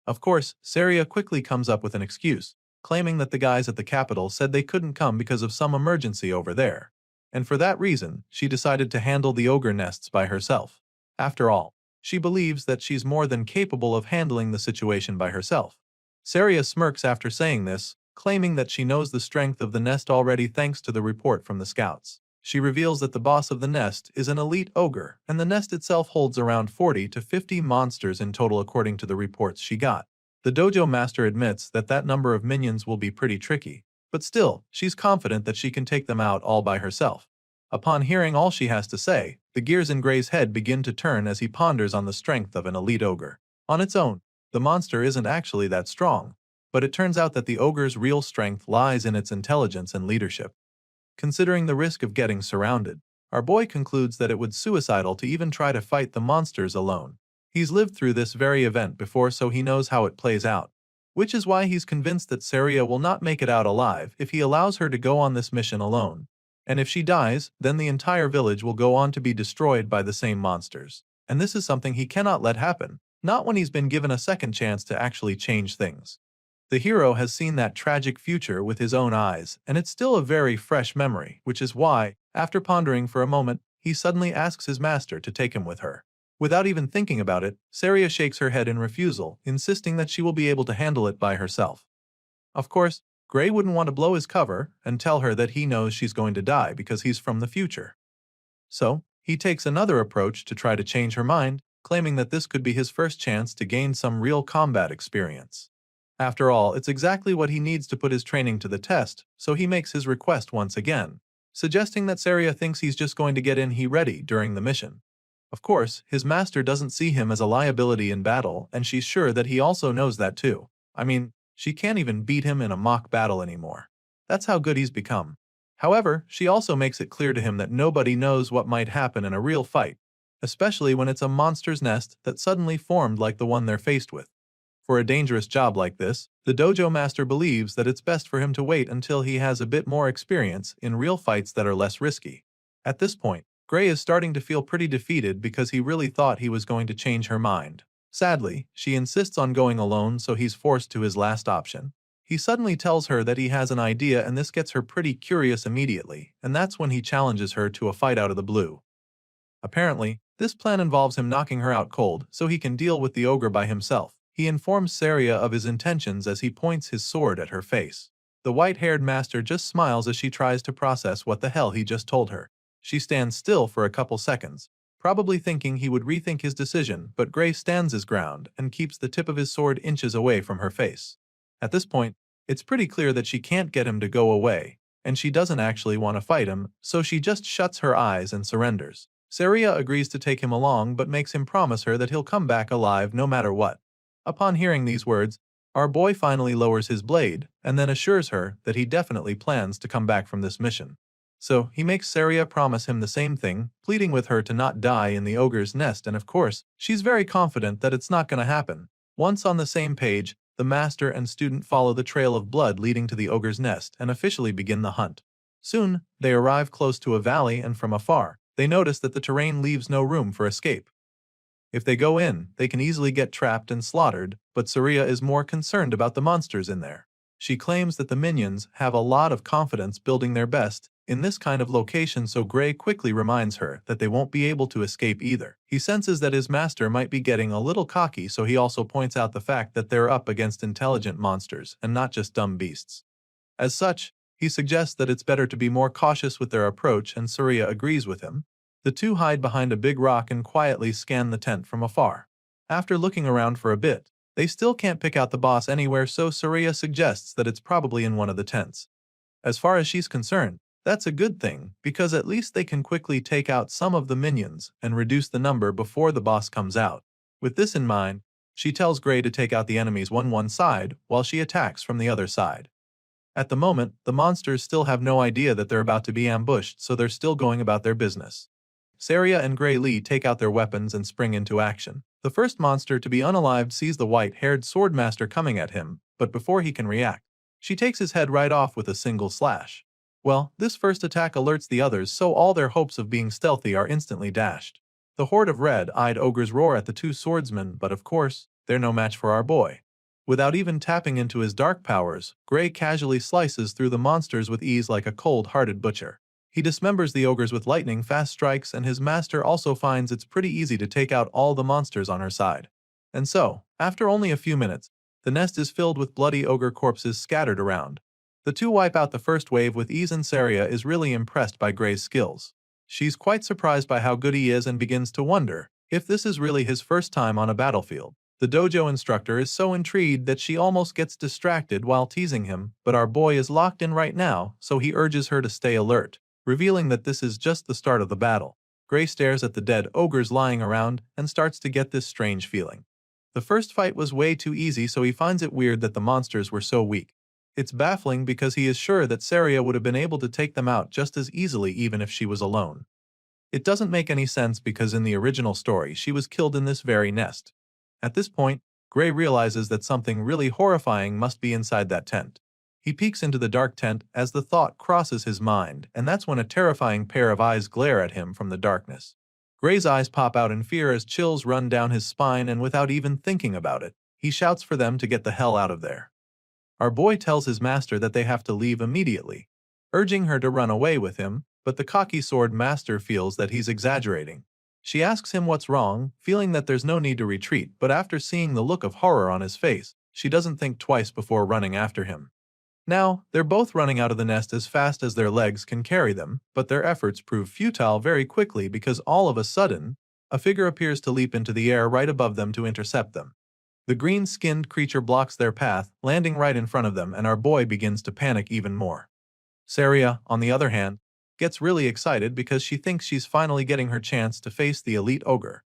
Of course, Saria quickly comes up with an excuse, claiming that the guys at the capital said they couldn't come because of some emergency over there. And for that reason, she decided to handle the ogre nests by herself. After all, she believes that she's more than capable of handling the situation by herself. Saria smirks after saying this, claiming that she knows the strength of the nest already thanks to the report from the scouts. She reveals that the boss of the nest is an elite ogre, and the nest itself holds around 40 to 50 monsters in total according to the reports she got. The dojo master admits that that number of minions will be pretty tricky, but still, she's confident that she can take them out all by herself. Upon hearing all she has to say, the gears in Gray's head begin to turn as he ponders on the strength of an elite ogre. On its own, the monster isn't actually that strong, but it turns out that the ogre's real strength lies in its intelligence and leadership. Considering the risk of getting surrounded, our boy concludes that it would be suicidal to even try to fight the monsters alone. He's lived through this very event before, so he knows how it plays out, which is why he's convinced that Saria will not make it out alive if he allows her to go on this mission alone. And if she dies, then the entire village will go on to be destroyed by the same monsters. And this is something he cannot let happen, not when he's been given a second chance to actually change things. The hero has seen that tragic future with his own eyes, and it's still a very fresh memory, which is why, after pondering for a moment, he suddenly asks his master to take him with her. Without even thinking about it, Saria shakes her head in refusal, insisting that she will be able to handle it by herself. Of course, Gray wouldn't want to blow his cover and tell her that he knows she's going to die because he's from the future. So, he takes another approach to try to change her mind, claiming that this could be his first chance to gain some real combat experience. After all, it's exactly what he needs to put his training to the test, so he makes his request once again, suggesting that Saria thinks he's just going to get in ready during the mission. Of course, his master doesn't see him as a liability in battle, and she's sure that he also knows that too. I mean, she can't even beat him in a mock battle anymore. That's how good he's become. However, she also makes it clear to him that nobody knows what might happen in a real fight, especially when it's a monster's nest that suddenly formed like the one they're faced with. For a dangerous job like this, the dojo master believes that it's best for him to wait until he has a bit more experience in real fights that are less risky. At this point, Gray is starting to feel pretty defeated because he really thought he was going to change her mind. Sadly, she insists on going alone, so he's forced to his last option. He suddenly tells her that he has an idea, and this gets her pretty curious immediately, and that's when he challenges her to a fight out of the blue. Apparently, this plan involves him knocking her out cold so he can deal with the ogre by himself. He informs Saria of his intentions as he points his sword at her face. The white-haired master just smiles as she tries to process what the hell he just told her. She stands still for a couple seconds, probably thinking he would rethink his decision, but Gray stands his ground and keeps the tip of his sword inches away from her face. At this point, it's pretty clear that she can't get him to go away, and she doesn't actually want to fight him, so she just shuts her eyes and surrenders. Saria agrees to take him along but makes him promise her that he'll come back alive no matter what. Upon hearing these words, our boy finally lowers his blade and then assures her that he definitely plans to come back from this mission. So he makes Saria promise him the same thing, pleading with her to not die in the ogre's nest, and of course, she's very confident that it's not going to happen. Once on the same page, the master and student follow the trail of blood leading to the ogre's nest and officially begin the hunt. Soon, they arrive close to a valley, and from afar, they notice that the terrain leaves no room for escape. If they go in, they can easily get trapped and slaughtered, but Saria is more concerned about the monsters in there. She claims that the minions have a lot of confidence building their best in this kind of location, so Gray quickly reminds her that they won't be able to escape either. He senses that his master might be getting a little cocky, so he also points out the fact that they're up against intelligent monsters and not just dumb beasts. As such, he suggests that it's better to be more cautious with their approach, and Saria agrees with him. The two hide behind a big rock and quietly scan the tent from afar. After looking around for a bit, they still can't pick out the boss anywhere, so Saria suggests that it's probably in one of the tents. As far as she's concerned, that's a good thing, because at least they can quickly take out some of the minions and reduce the number before the boss comes out. With this in mind, she tells Gray to take out the enemies on one side while she attacks from the other side. At the moment, the monsters still have no idea that they're about to be ambushed, so they're still going about their business. Saria and Gray Lee take out their weapons and spring into action. The first monster to be unalived sees the white-haired swordmaster coming at him, but before he can react, she takes his head right off with a single slash. Well, this first attack alerts the others, so all their hopes of being stealthy are instantly dashed. The horde of red-eyed ogres roar at the two swordsmen, but of course, they're no match for our boy. Without even tapping into his dark powers, Gray casually slices through the monsters with ease like a cold-hearted butcher. He dismembers the ogres with lightning-fast strikes, and his master also finds it's pretty easy to take out all the monsters on her side. And so, after only a few minutes, the nest is filled with bloody ogre corpses scattered around. The two wipe out the first wave with ease, and Saria is really impressed by Gray's skills. She's quite surprised by how good he is and begins to wonder if this is really his first time on a battlefield. The dojo instructor is so intrigued that she almost gets distracted while teasing him, but our boy is locked in right now, so he urges her to stay alert, revealing that this is just the start of the battle. Gray stares at the dead ogres lying around and starts to get this strange feeling. The first fight was way too easy, so he finds it weird that the monsters were so weak. It's baffling because he is sure that Saria would have been able to take them out just as easily even if she was alone. It doesn't make any sense because in the original story she was killed in this very nest. At this point, Gray realizes that something really horrifying must be inside that tent. He peeks into the dark tent as the thought crosses his mind, and that's when a terrifying pair of eyes glare at him from the darkness. Gray's eyes pop out in fear as chills run down his spine, and without even thinking about it, he shouts for them to get the hell out of there. Our boy tells his master that they have to leave immediately, urging her to run away with him, but the cocky sword master feels that he's exaggerating. She asks him what's wrong, feeling that there's no need to retreat, but after seeing the look of horror on his face, she doesn't think twice before running after him. Now, they're both running out of the nest as fast as their legs can carry them, but their efforts prove futile very quickly because all of a sudden, a figure appears to leap into the air right above them to intercept them. The green-skinned creature blocks their path, landing right in front of them, and our boy begins to panic even more. Saria, on the other hand, gets really excited because she thinks she's finally getting her chance to face the elite ogre.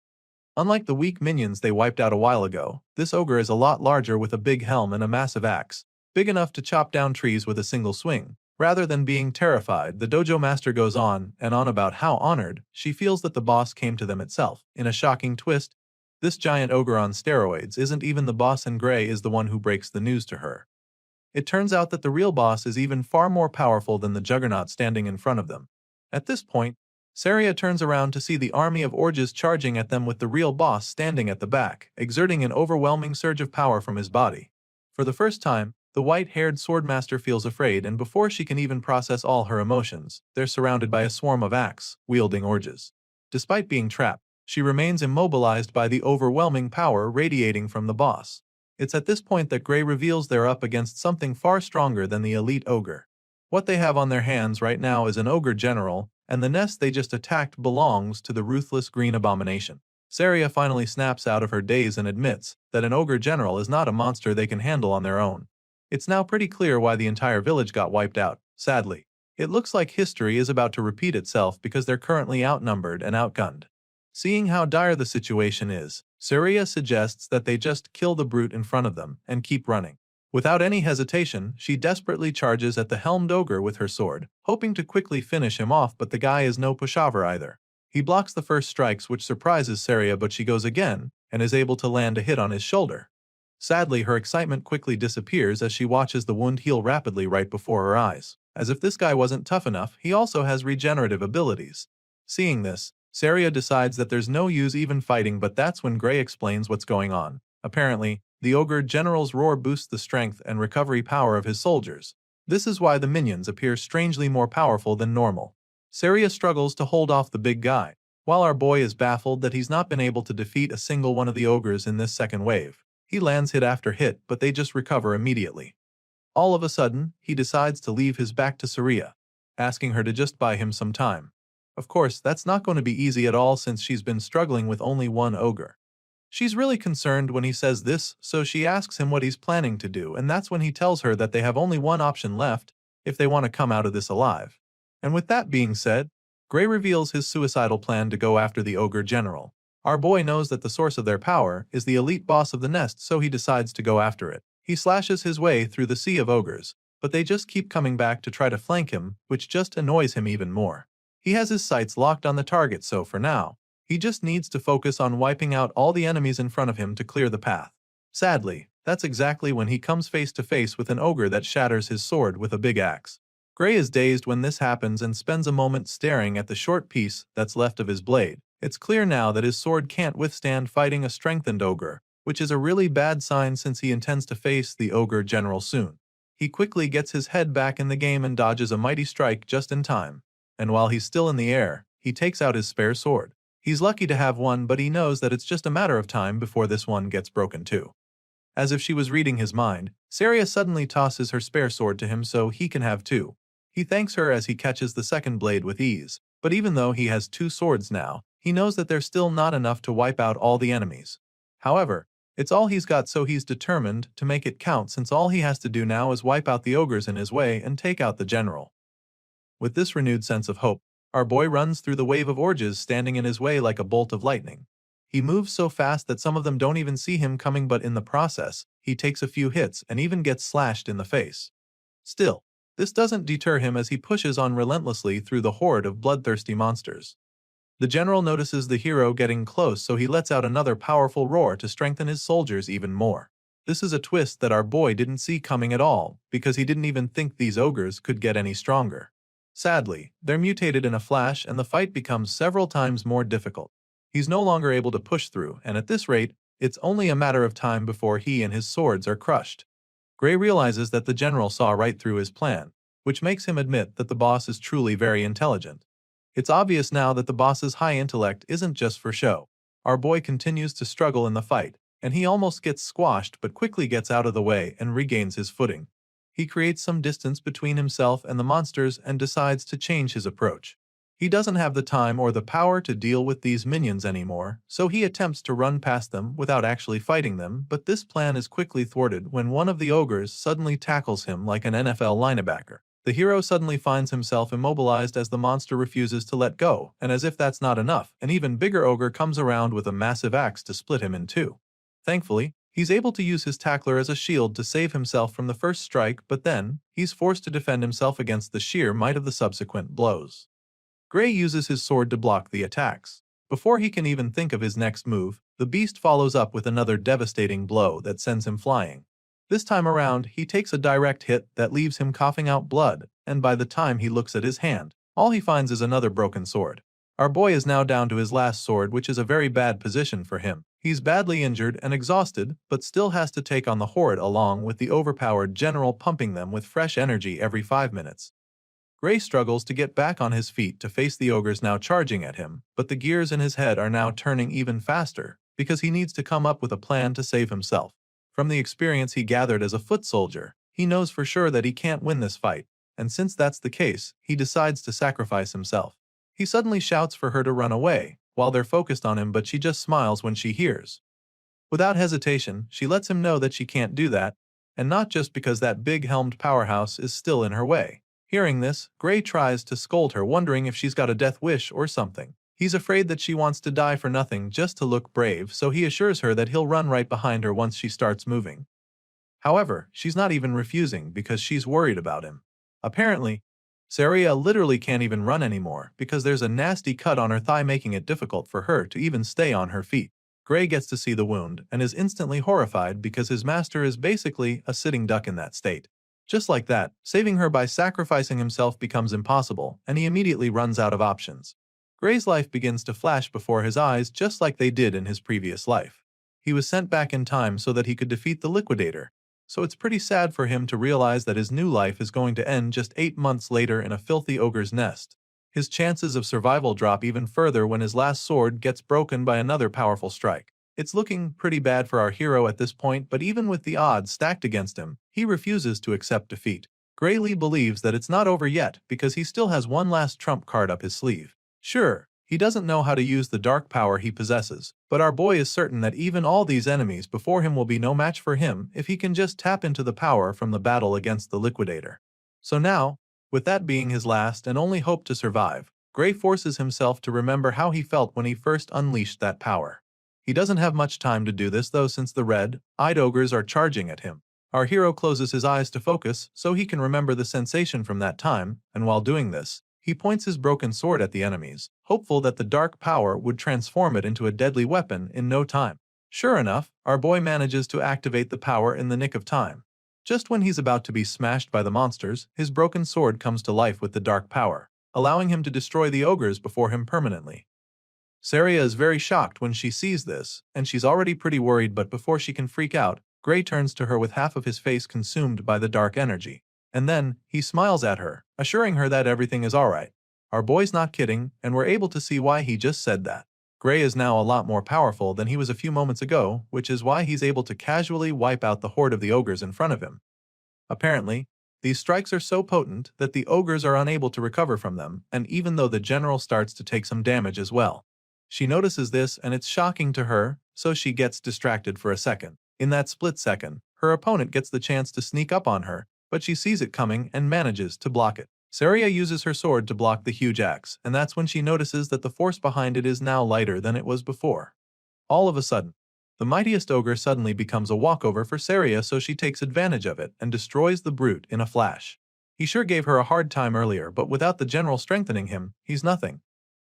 Unlike the weak minions they wiped out a while ago, this ogre is a lot larger with a big helm and a massive axe, big enough to chop down trees with a single swing. Rather than being terrified, the dojo master goes on and on about how honored she feels that the boss came to them itself. In a shocking twist, this giant ogre on steroids isn't even the boss, and Gray is the one who breaks the news to her. It turns out that the real boss is even far more powerful than the juggernaut standing in front of them. At this point, Saria turns around to see the army of orges charging at them with the real boss standing at the back, exerting an overwhelming surge of power from his body. For the first time, the white-haired swordmaster feels afraid, and before she can even process all her emotions, they're surrounded by a swarm of axe-wielding orges. Despite being trapped, she remains immobilized by the overwhelming power radiating from the boss. It's at this point that Gray reveals they're up against something far stronger than the elite ogre. What they have on their hands right now is an ogre general, and the nest they just attacked belongs to the ruthless green abomination. Saria finally snaps out of her daze and admits that an ogre general is not a monster they can handle on their own. It's now pretty clear why the entire village got wiped out, sadly. It looks like history is about to repeat itself because they're currently outnumbered and outgunned. Seeing how dire the situation is, Saria suggests that they just kill the brute in front of them and keep running. Without any hesitation, she desperately charges at the helmed ogre with her sword, hoping to quickly finish him off, but the guy is no pushover either. He blocks the first strikes, which surprises Saria, but she goes again and is able to land a hit on his shoulder. Sadly, her excitement quickly disappears as she watches the wound heal rapidly right before her eyes. As if this guy wasn't tough enough, he also has regenerative abilities. Seeing this, Saria decides that there's no use even fighting, but that's when Gray explains what's going on. Apparently, the ogre general's roar boosts the strength and recovery power of his soldiers. This is why the minions appear strangely more powerful than normal. Saria struggles to hold off the big guy, while our boy is baffled that he's not been able to defeat a single one of the ogres in this second wave. He lands hit after hit, but they just recover immediately. All of a sudden, he decides to leave his back to Saria, asking her to just buy him some time. Of course, that's not going to be easy at all since she's been struggling with only one ogre. She's really concerned when he says this, so she asks him what he's planning to do, and that's when he tells her that they have only one option left if they want to come out of this alive. And with that being said, Gray reveals his suicidal plan to go after the ogre general. Our boy knows that the source of their power is the elite boss of the nest, so he decides to go after it. He slashes his way through the sea of ogres, but they just keep coming back to try to flank him, which just annoys him even more. He has his sights locked on the target, so for now, he just needs to focus on wiping out all the enemies in front of him to clear the path. Sadly, that's exactly when he comes face to face with an ogre that shatters his sword with a big axe. Gray is dazed when this happens and spends a moment staring at the short piece that's left of his blade. It's clear now that his sword can't withstand fighting a strengthened ogre, which is a really bad sign since he intends to face the ogre general soon. He quickly gets his head back in the game and dodges a mighty strike just in time. And while he's still in the air, he takes out his spare sword. He's lucky to have one, but he knows that it's just a matter of time before this one gets broken too. As if she was reading his mind, Saria suddenly tosses her spare sword to him so he can have two. He thanks her as he catches the second blade with ease, but even though he has two swords now, he knows that they're still not enough to wipe out all the enemies. However, it's all he's got, so he's determined to make it count, since all he has to do now is wipe out the ogres in his way and take out the general. With this renewed sense of hope, our boy runs through the wave of orges standing in his way like a bolt of lightning. He moves so fast that some of them don't even see him coming, but in the process, he takes a few hits and even gets slashed in the face. Still, this doesn't deter him as he pushes on relentlessly through the horde of bloodthirsty monsters. The general notices the hero getting close, so he lets out another powerful roar to strengthen his soldiers even more. This is a twist that our boy didn't see coming at all, because he didn't even think these ogres could get any stronger. Sadly, they're mutated in a flash and the fight becomes several times more difficult. He's no longer able to push through, and at this rate, it's only a matter of time before he and his swords are crushed. Gray realizes that the general saw right through his plan, which makes him admit that the boss is truly very intelligent. It's obvious now that the boss's high intellect isn't just for show. Our boy continues to struggle in the fight, and he almost gets squashed but quickly gets out of the way and regains his footing. He creates some distance between himself and the monsters and decides to change his approach. He doesn't have the time or the power to deal with these minions anymore, so he attempts to run past them without actually fighting them, but this plan is quickly thwarted when one of the ogres suddenly tackles him like an NFL linebacker. The hero suddenly finds himself immobilized as the monster refuses to let go, and as if that's not enough, an even bigger ogre comes around with a massive axe to split him in two. Thankfully, he's able to use his tackler as a shield to save himself from the first strike, but then, he's forced to defend himself against the sheer might of the subsequent blows. Gray uses his sword to block the attacks. Before he can even think of his next move, the beast follows up with another devastating blow that sends him flying. This time around, he takes a direct hit that leaves him coughing out blood, and by the time he looks at his hand, all he finds is another broken sword. Our boy is now down to his last sword, which is a very bad position for him. He's badly injured and exhausted, but still has to take on the horde along with the overpowered general pumping them with fresh energy every 5 minutes. Gray struggles to get back on his feet to face the ogres now charging at him, but the gears in his head are now turning even faster, because he needs to come up with a plan to save himself. From the experience he gathered as a foot soldier, he knows for sure that he can't win this fight, and since that's the case, he decides to sacrifice himself. He suddenly shouts for her to run away, while they're focused on him, but she just smiles when she hears. Without hesitation, she lets him know that she can't do that, and not just because that big-helmed powerhouse is still in her way. Hearing this, Gray tries to scold her, wondering if she's got a death wish or something. He's afraid that she wants to die for nothing just to look brave, so he assures her that he'll run right behind her once she starts moving. However, she's not even refusing because she's worried about him. Apparently, Saria literally can't even run anymore because there's a nasty cut on her thigh, making it difficult for her to even stay on her feet. Gray gets to see the wound and is instantly horrified because his master is basically a sitting duck in that state. Just like that, saving her by sacrificing himself becomes impossible, and he immediately runs out of options. Gray's life begins to flash before his eyes just like they did in his previous life. He was sent back in time so that he could defeat the Liquidator, so it's pretty sad for him to realize that his new life is going to end just 8 months later in a filthy ogre's nest. His chances of survival drop even further when his last sword gets broken by another powerful strike. It's looking pretty bad for our hero at this point, but even with the odds stacked against him, he refuses to accept defeat. Gray Lee believes that it's not over yet because he still has one last trump card up his sleeve. Sure, he doesn't know how to use the dark power he possesses, but our boy is certain that even all these enemies before him will be no match for him if he can just tap into the power from the battle against the Liquidator. So now, with that being his last and only hope to survive, Gray forces himself to remember how he felt when he first unleashed that power. He doesn't have much time to do this though, since the red-eyed ogres are charging at him. Our hero closes his eyes to focus so he can remember the sensation from that time, and while doing this, he points his broken sword at the enemies, hopeful that the dark power would transform it into a deadly weapon in no time. Sure enough, our boy manages to activate the power in the nick of time. Just when he's about to be smashed by the monsters, his broken sword comes to life with the dark power, allowing him to destroy the ogres before him permanently. Saria is very shocked when she sees this, and she's already pretty worried, but before she can freak out, Gray turns to her with half of his face consumed by the dark energy. And then, he smiles at her, assuring her that everything is alright. Our boy's not kidding, and we're able to see why he just said that. Gray is now a lot more powerful than he was a few moments ago, which is why he's able to casually wipe out the horde of the ogres in front of him. Apparently, these strikes are so potent that the ogres are unable to recover from them, and even though the general starts to take some damage as well. She notices this and it's shocking to her, so she gets distracted for a second. In that split second, her opponent gets the chance to sneak up on her, but she sees it coming and manages to block it. Saria uses her sword to block the huge axe, and that's when she notices that the force behind it is now lighter than it was before. All of a sudden, the mightiest ogre suddenly becomes a walkover for Saria, so she takes advantage of it and destroys the brute in a flash. He sure gave her a hard time earlier, but without the general strengthening him, he's nothing.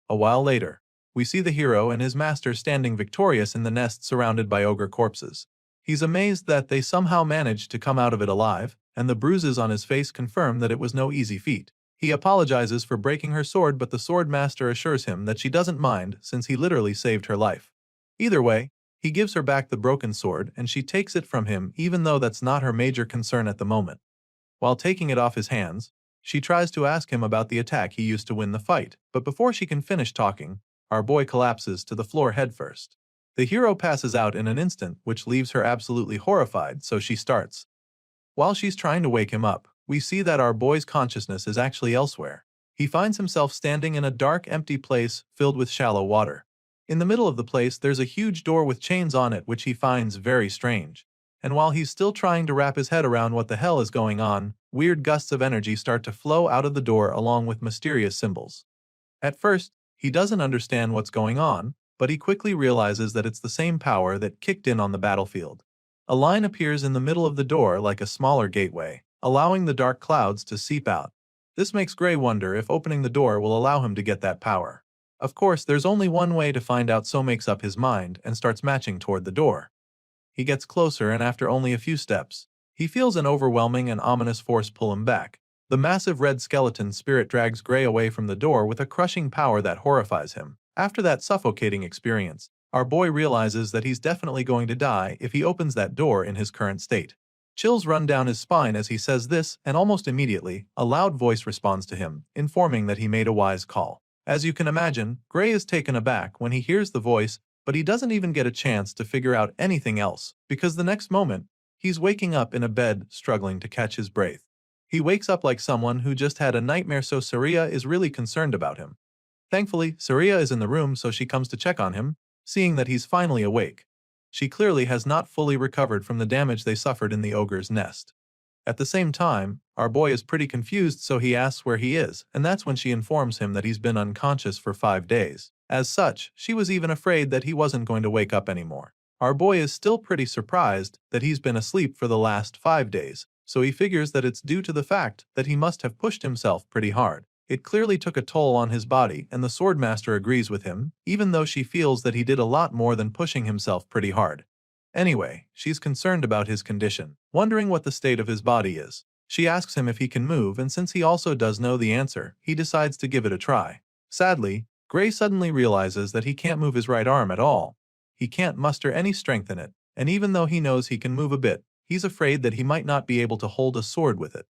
A while later, we see the hero and his master standing victorious in the nest surrounded by ogre corpses. He's amazed that they somehow managed to come out of it alive, and the bruises on his face confirm that it was no easy feat. He apologizes for breaking her sword, but the sword master assures him that she doesn't mind since he literally saved her life. Either way, he gives her back the broken sword and she takes it from him, even though that's not her major concern at the moment. While taking it off his hands, she tries to ask him about the attack he used to win the fight, but before she can finish talking, our boy collapses to the floor headfirst. The hero passes out in an instant, which leaves her absolutely horrified, so she starts. While she's trying to wake him up, we see that our boy's consciousness is actually elsewhere. He finds himself standing in a dark, empty place filled with shallow water. In the middle of the place, there's a huge door with chains on it, which he finds very strange. And while he's still trying to wrap his head around what the hell is going on, weird gusts of energy start to flow out of the door along with mysterious symbols. At first, he doesn't understand what's going on, but he quickly realizes that it's the same power that kicked in on the battlefield. A line appears in the middle of the door like a smaller gateway, allowing the dark clouds to seep out. This makes Gray wonder if opening the door will allow him to get that power. Of course, there's only one way to find out, so makes up his mind and starts marching toward the door. He gets closer, and after only a few steps, he feels an overwhelming and ominous force pull him back. The massive red skeleton spirit drags Gray away from the door with a crushing power that horrifies him. After that suffocating experience, our boy realizes that he's definitely going to die if he opens that door in his current state. Chills run down his spine as he says this, and almost immediately, a loud voice responds to him, informing that he made a wise call. As you can imagine, Gray is taken aback when he hears the voice, but he doesn't even get a chance to figure out anything else, because the next moment, he's waking up in a bed struggling to catch his breath. He wakes up like someone who just had a nightmare, so Saria is really concerned about him. Thankfully, Saria is in the room, so she comes to check on him, seeing that he's finally awake. She clearly has not fully recovered from the damage they suffered in the ogre's nest. At the same time, our boy is pretty confused, so he asks where he is, and that's when she informs him that he's been unconscious for 5 days. As such, she was even afraid that he wasn't going to wake up anymore. Our boy is still pretty surprised that he's been asleep for the last 5 days, so he figures that it's due to the fact that he must have pushed himself pretty hard. It clearly took a toll on his body, and the swordmaster agrees with him, even though she feels that he did a lot more than pushing himself pretty hard. Anyway, she's concerned about his condition, wondering what the state of his body is. She asks him if he can move, and since he also does know the answer, he decides to give it a try. Sadly, Gray suddenly realizes that he can't move his right arm at all. He can't muster any strength in it, and even though he knows he can move a bit, he's afraid that he might not be able to hold a sword with it.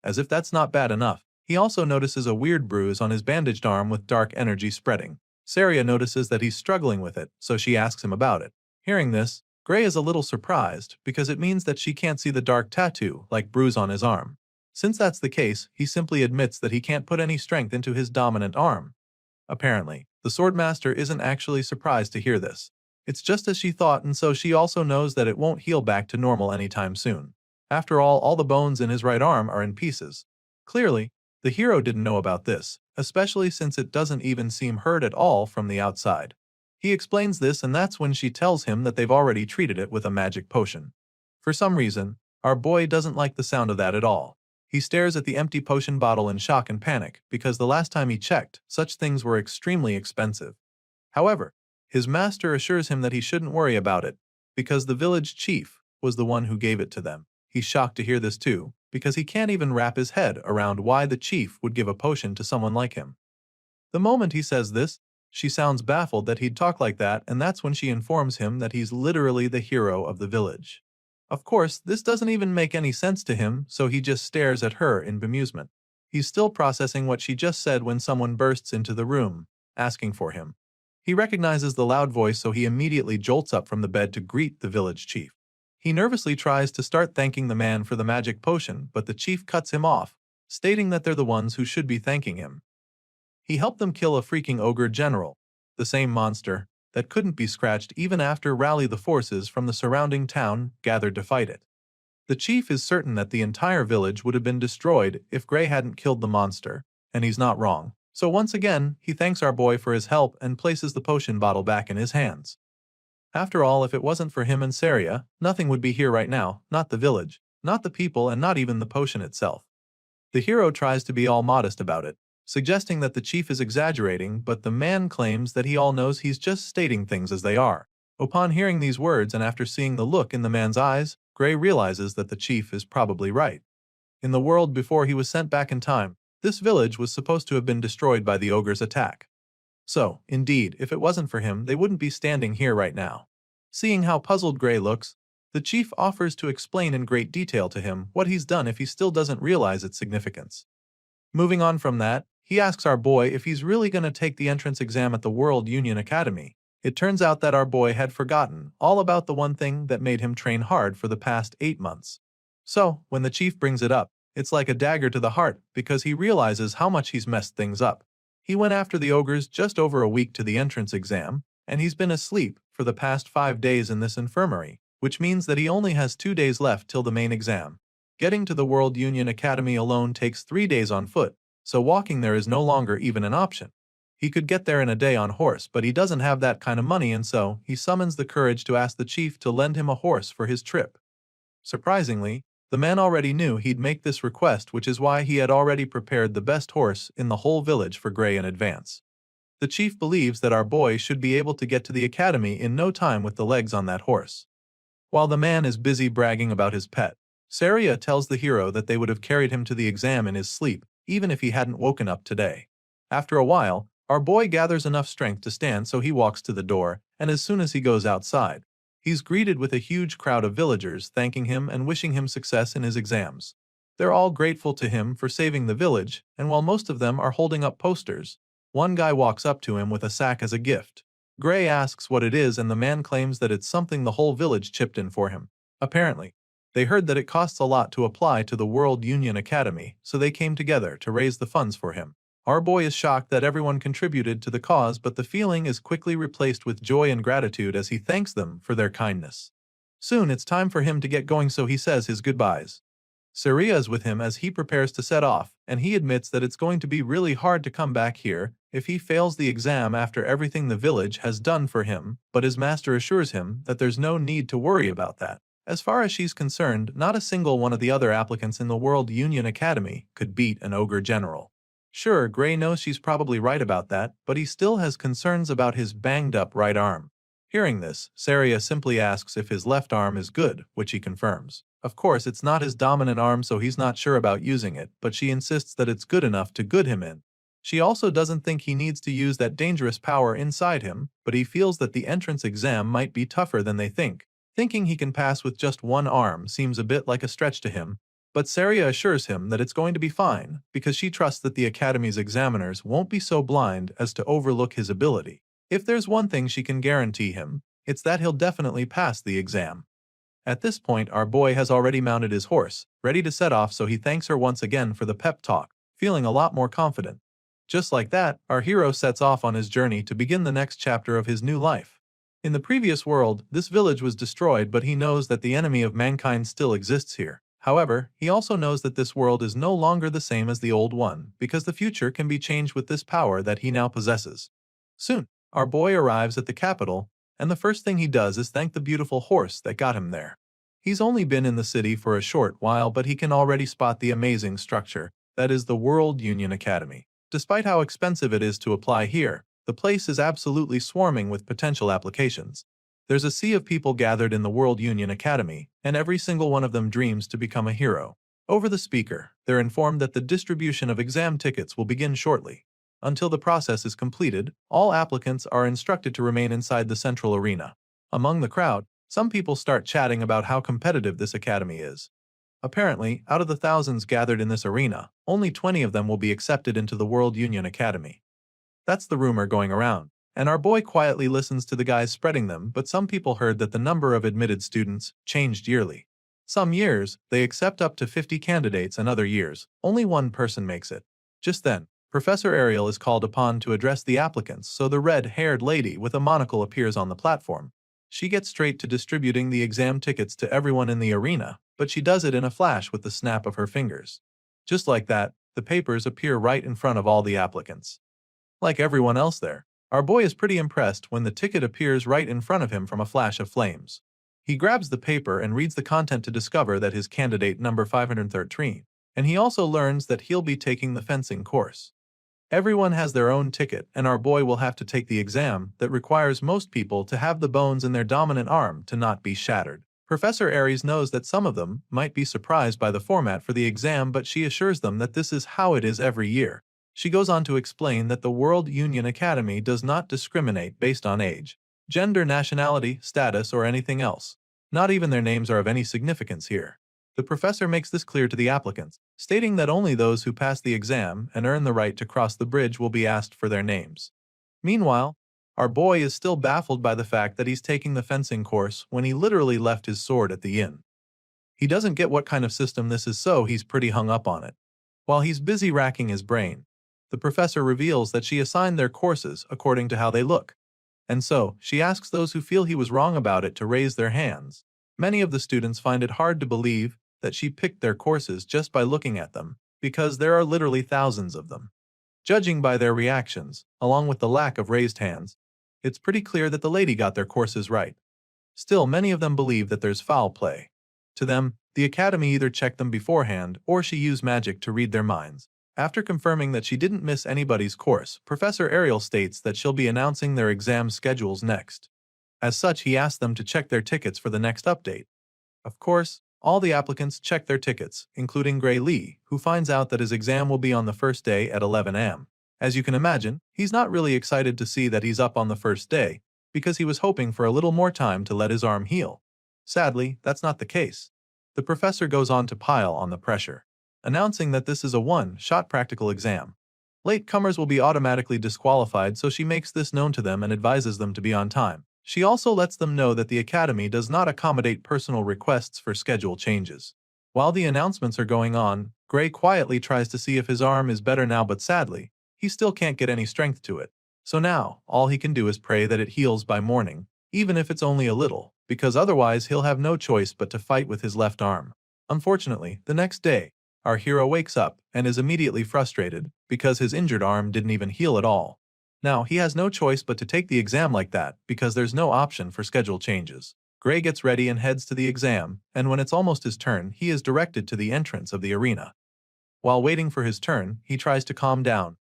As if that's not bad enough, he also notices a weird bruise on his bandaged arm with dark energy spreading. Saria notices that he's struggling with it, so she asks him about it. Hearing this, Gray is a little surprised because it means that she can't see the dark tattoo like bruise on his arm. Since that's the case, he simply admits that he can't put any strength into his dominant arm. Apparently, the swordmaster isn't actually surprised to hear this. It's just as she thought, and so she also knows that it won't heal back to normal anytime soon. After all the bones in his right arm are in pieces. Clearly, the hero didn't know about this, especially since it doesn't even seem hurt at all from the outside. He explains this, and that's when she tells him that they've already treated it with a magic potion. For some reason, our boy doesn't like the sound of that at all. He stares at the empty potion bottle in shock and panic, because the last time he checked, such things were extremely expensive. However, his master assures him that he shouldn't worry about it, because the village chief was the one who gave it to them. He's shocked to hear this too, because he can't even wrap his head around why the chief would give a potion to someone like him. The moment he says this, she sounds baffled that he'd talk like that, and that's when she informs him that he's literally the hero of the village. Of course, this doesn't even make any sense to him, so he just stares at her in bemusement. He's still processing what she just said when someone bursts into the room, asking for him. He recognizes the loud voice, so he immediately jolts up from the bed to greet the village chief. He nervously tries to start thanking the man for the magic potion, but the chief cuts him off, stating that they're the ones who should be thanking him. He helped them kill a freaking ogre general, the same monster that couldn't be scratched even after rally the forces from the surrounding town gathered to fight it. The chief is certain that the entire village would have been destroyed if Gray hadn't killed the monster, and he's not wrong. So once again, he thanks our boy for his help and places the potion bottle back in his hands. After all, if it wasn't for him and Saria, nothing would be here right now, not the village, not the people, and not even the potion itself. The hero tries to be all modest about it, suggesting that the chief is exaggerating, but the man claims that he all knows he's just stating things as they are. Upon hearing these words and after seeing the look in the man's eyes, Gray realizes that the chief is probably right. In the world before he was sent back in time, this village was supposed to have been destroyed by the ogre's attack. So, indeed, if it wasn't for him, they wouldn't be standing here right now. Seeing how puzzled Gray looks, the chief offers to explain in great detail to him what he's done if he still doesn't realize its significance. Moving on from that, he asks our boy if he's really going to take the entrance exam at the World Union Academy. It turns out that our boy had forgotten all about the one thing that made him train hard for the past 8 months. So, when the chief brings it up, it's like a dagger to the heart because he realizes how much he's messed things up. He went after the ogres just over a week to the entrance exam, and he's been asleep for the past 5 days in this infirmary, which means that he only has 2 days left till the main exam. Getting to the World Union Academy alone takes 3 days on foot, so walking there is no longer even an option. He could get there in a day on horse, but he doesn't have that kind of money, and so he summons the courage to ask the chief to lend him a horse for his trip. Surprisingly, the man already knew he'd make this request, which is why he had already prepared the best horse in the whole village for Gray in advance. The chief believes that our boy should be able to get to the academy in no time with the legs on that horse. While the man is busy bragging about his pet, Saria tells the hero that they would have carried him to the exam in his sleep, even if he hadn't woken up today. After a while, our boy gathers enough strength to stand, so he walks to the door, and as soon as he goes outside, he's greeted with a huge crowd of villagers thanking him and wishing him success in his exams. They're all grateful to him for saving the village, and while most of them are holding up posters, one guy walks up to him with a sack as a gift. Gray asks what it is, and the man claims that it's something the whole village chipped in for him. Apparently, they heard that it costs a lot to apply to the World Union Academy, so they came together to raise the funds for him. Our boy is shocked that everyone contributed to the cause, but the feeling is quickly replaced with joy and gratitude as he thanks them for their kindness. Soon it's time for him to get going, so he says his goodbyes. Saria is with him as he prepares to set off, and he admits that it's going to be really hard to come back here if he fails the exam after everything the village has done for him, but his master assures him that there's no need to worry about that. As far as she's concerned, not a single one of the other applicants in the World Union Academy could beat an ogre general. Sure, Gray knows she's probably right about that, but he still has concerns about his banged-up right arm. Hearing this, Saria simply asks if his left arm is good, which he confirms. Of course, it's not his dominant arm, so he's not sure about using it, but she insists that it's good enough to good him in. She also doesn't think he needs to use that dangerous power inside him, but he feels that the entrance exam might be tougher than they think. Thinking he can pass with just one arm seems a bit like a stretch to him, but Saria assures him that it's going to be fine because she trusts that the Academy's examiners won't be so blind as to overlook his ability. If there's one thing she can guarantee him, it's that he'll definitely pass the exam. At this point, our boy has already mounted his horse, ready to set off, so he thanks her once again for the pep talk, feeling a lot more confident. Just like that, our hero sets off on his journey to begin the next chapter of his new life. In the previous world, this village was destroyed, but he knows that the enemy of mankind still exists here. However, he also knows that this world is no longer the same as the old one, because the future can be changed with this power that he now possesses. Soon, our boy arrives at the capital, and the first thing he does is thank the beautiful horse that got him there. He's only been in the city for a short while, but he can already spot the amazing structure that is the World Union Academy. Despite how expensive it is to apply here, the place is absolutely swarming with potential applications. There's a sea of people gathered in the World Union Academy, and every single one of them dreams to become a hero. Over the speaker, they're informed that the distribution of exam tickets will begin shortly. Until the process is completed, all applicants are instructed to remain inside the central arena. Among the crowd, some people start chatting about how competitive this academy is. Apparently, out of the thousands gathered in this arena, only 20 of them will be accepted into the World Union Academy. That's the rumor going around, and our boy quietly listens to the guys spreading them, but some people heard that the number of admitted students changed yearly. Some years, they accept up to 50 candidates, and other years, only one person makes it. Just then, Professor Ariel is called upon to address the applicants, so the red-haired lady with a monocle appears on the platform. She gets straight to distributing the exam tickets to everyone in the arena, but she does it in a flash with the snap of her fingers. Just like that, the papers appear right in front of all the applicants. Like everyone else there, our boy is pretty impressed when the ticket appears right in front of him from a flash of flames. He grabs the paper and reads the content to discover that his candidate number 513, and he also learns that he'll be taking the fencing course. Everyone has their own ticket, and our boy will have to take the exam that requires most people to have the bones in their dominant arm to not be shattered. Professor Aries knows that some of them might be surprised by the format for the exam, but she assures them that this is how it is every year. She goes on to explain that the World Union Academy does not discriminate based on age, gender, nationality, status, or anything else. Not even their names are of any significance here. The professor makes this clear to the applicants, stating that only those who pass the exam and earn the right to cross the bridge will be asked for their names. Meanwhile, our boy is still baffled by the fact that he's taking the fencing course when he literally left his sword at the inn. He doesn't get what kind of system this is, so he's pretty hung up on it. While he's busy racking his brain, the professor reveals that she assigned their courses according to how they look. And so, she asks those who feel he was wrong about it to raise their hands. Many of the students find it hard to believe that she picked their courses just by looking at them, because there are literally thousands of them. Judging by their reactions, along with the lack of raised hands, it's pretty clear that the lady got their courses right. Still, many of them believe that there's foul play. To them, the academy either checked them beforehand or she used magic to read their minds. After confirming that she didn't miss anybody's course, Professor Ariel states that she'll be announcing their exam schedules next. As such, he asks them to check their tickets for the next update. Of course, all the applicants check their tickets, including Gray Lee, who finds out that his exam will be on the first day at 11 a.m. As you can imagine, he's not really excited to see that he's up on the first day, because he was hoping for a little more time to let his arm heal. Sadly, that's not the case. The professor goes on to pile on the pressure, announcing that this is a one-shot practical exam. Latecomers will be automatically disqualified, so she makes this known to them and advises them to be on time. She also lets them know that the academy does not accommodate personal requests for schedule changes. While the announcements are going on, Gray quietly tries to see if his arm is better now, but sadly, he still can't get any strength to it. So now, all he can do is pray that it heals by morning, even if it's only a little, because otherwise he'll have no choice but to fight with his left arm. Unfortunately, the next day, our hero wakes up and is immediately frustrated because his injured arm didn't even heal at all. Now, he has no choice but to take the exam like that because there's no option for schedule changes. Gray gets ready and heads to the exam, and when it's almost his turn, he is directed to the entrance of the arena. While waiting for his turn, he tries to calm down,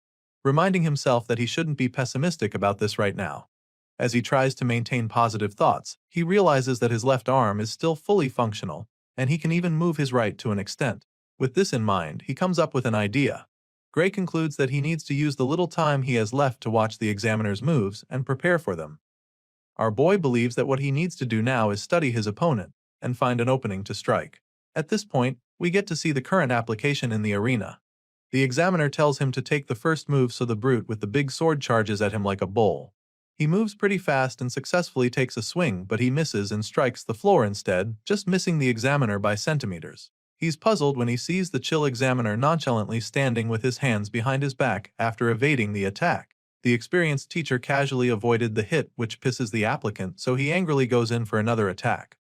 reminding himself that he shouldn't be pessimistic about this right now. As he tries to maintain positive thoughts, he realizes that his left arm is still fully functional, and he can even move his right to an extent. With this in mind, he comes up with an idea. Gray concludes that he needs to use the little time he has left to watch the examiner's moves and prepare for them. Our boy believes that what he needs to do now is study his opponent and find an opening to strike. At this point, we get to see the current application in the arena. The examiner tells him to take the first move, so the brute with the big sword charges at him like a bull. He moves pretty fast and successfully takes a swing, but he misses and strikes the floor instead, just missing the examiner by centimeters. He's puzzled when he sees the chill examiner nonchalantly standing with his hands behind his back after evading the attack. The experienced teacher casually avoided the hit, which pisses the applicant, so he angrily goes in for another attack.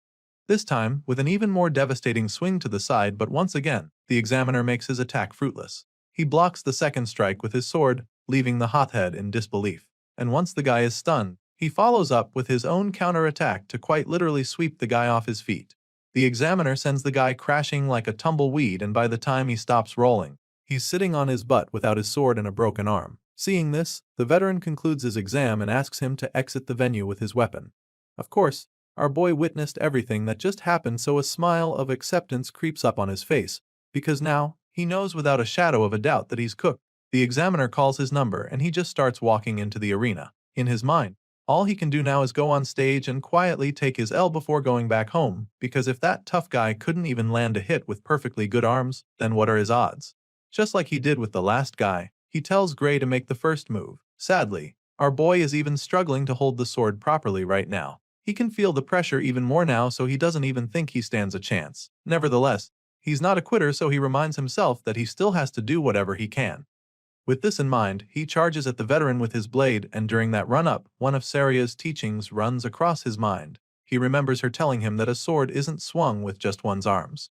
This time, with an even more devastating swing to the side, but once again, the examiner makes his attack fruitless. He blocks the second strike with his sword, leaving the hothead in disbelief. And once the guy is stunned, he follows up with his own counterattack to quite literally sweep the guy off his feet. The examiner sends the guy crashing like a tumbleweed, and by the time he stops rolling, he's sitting on his butt without his sword and a broken arm. Seeing this, the veteran concludes his exam and asks him to exit the venue with his weapon. Of course, Our boy witnessed everything that just happened, so a smile of acceptance creeps up on his face, because now, he knows without a shadow of a doubt that he's cooked. The examiner calls his number and he just starts walking into the arena. In his mind, all he can do now is go on stage and quietly take his L before going back home, because if that tough guy couldn't even land a hit with perfectly good arms, then what are his odds? Just like he did with the last guy, he tells Gray to make the first move. Sadly, our boy is even struggling to hold the sword properly right now. He can feel the pressure even more now, so he doesn't even think he stands a chance. Nevertheless, he's not a quitter, so he reminds himself that he still has to do whatever he can. With this in mind, he charges at the veteran with his blade, and during that run-up, one of Saria's teachings runs across his mind. He remembers her telling him that a sword isn't swung with just one's arms.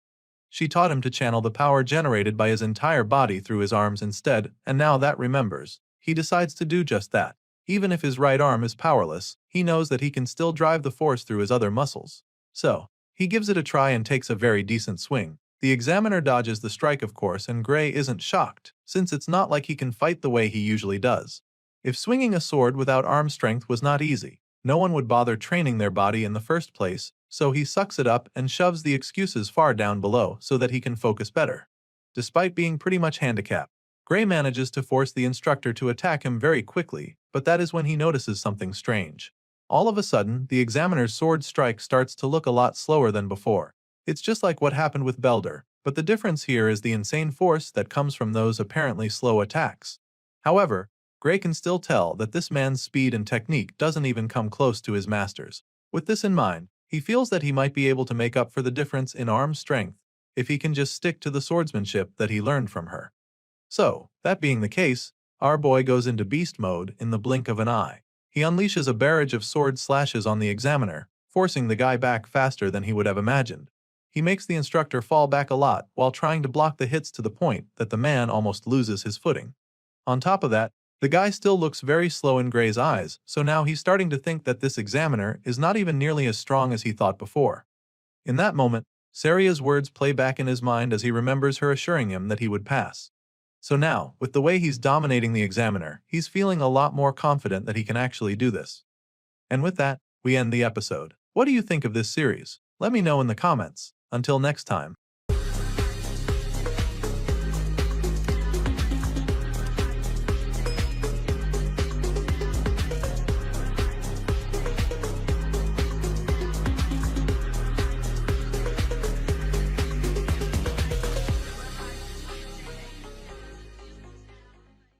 She taught him to channel the power generated by his entire body through his arms instead, and now that remembers, he decides to do just that. Even if his right arm is powerless, he knows that he can still drive the force through his other muscles. So, he gives it a try and takes a very decent swing. The examiner dodges the strike, of course, and Gray isn't shocked, since it's not like he can fight the way he usually does. If swinging a sword without arm strength was not easy, no one would bother training their body in the first place, so he sucks it up and shoves the excuses far down below so that he can focus better. Despite being pretty much handicapped, Gray manages to force the instructor to attack him very quickly, but that is when he notices something strange. All of a sudden, the examiner's sword strike starts to look a lot slower than before. It's just like what happened with Belder, but the difference here is the insane force that comes from those apparently slow attacks. However, Gray can still tell that this man's speed and technique doesn't even come close to his master's. With this in mind, he feels that he might be able to make up for the difference in arm strength if he can just stick to the swordsmanship that he learned from her. So, that being the case, our boy goes into beast mode in the blink of an eye. He unleashes a barrage of sword slashes on the examiner, forcing the guy back faster than he would have imagined. He makes the instructor fall back a lot while trying to block the hits to the point that the man almost loses his footing. On top of that, the guy still looks very slow in Gray's eyes, so now he's starting to think that this examiner is not even nearly as strong as he thought before. In that moment, Saria's words play back in his mind as he remembers her assuring him that he would pass. So now, with the way he's dominating the examiner, he's feeling a lot more confident that he can actually do this. And with that, we end the episode. What do you think of this series? Let me know in the comments. Until next time.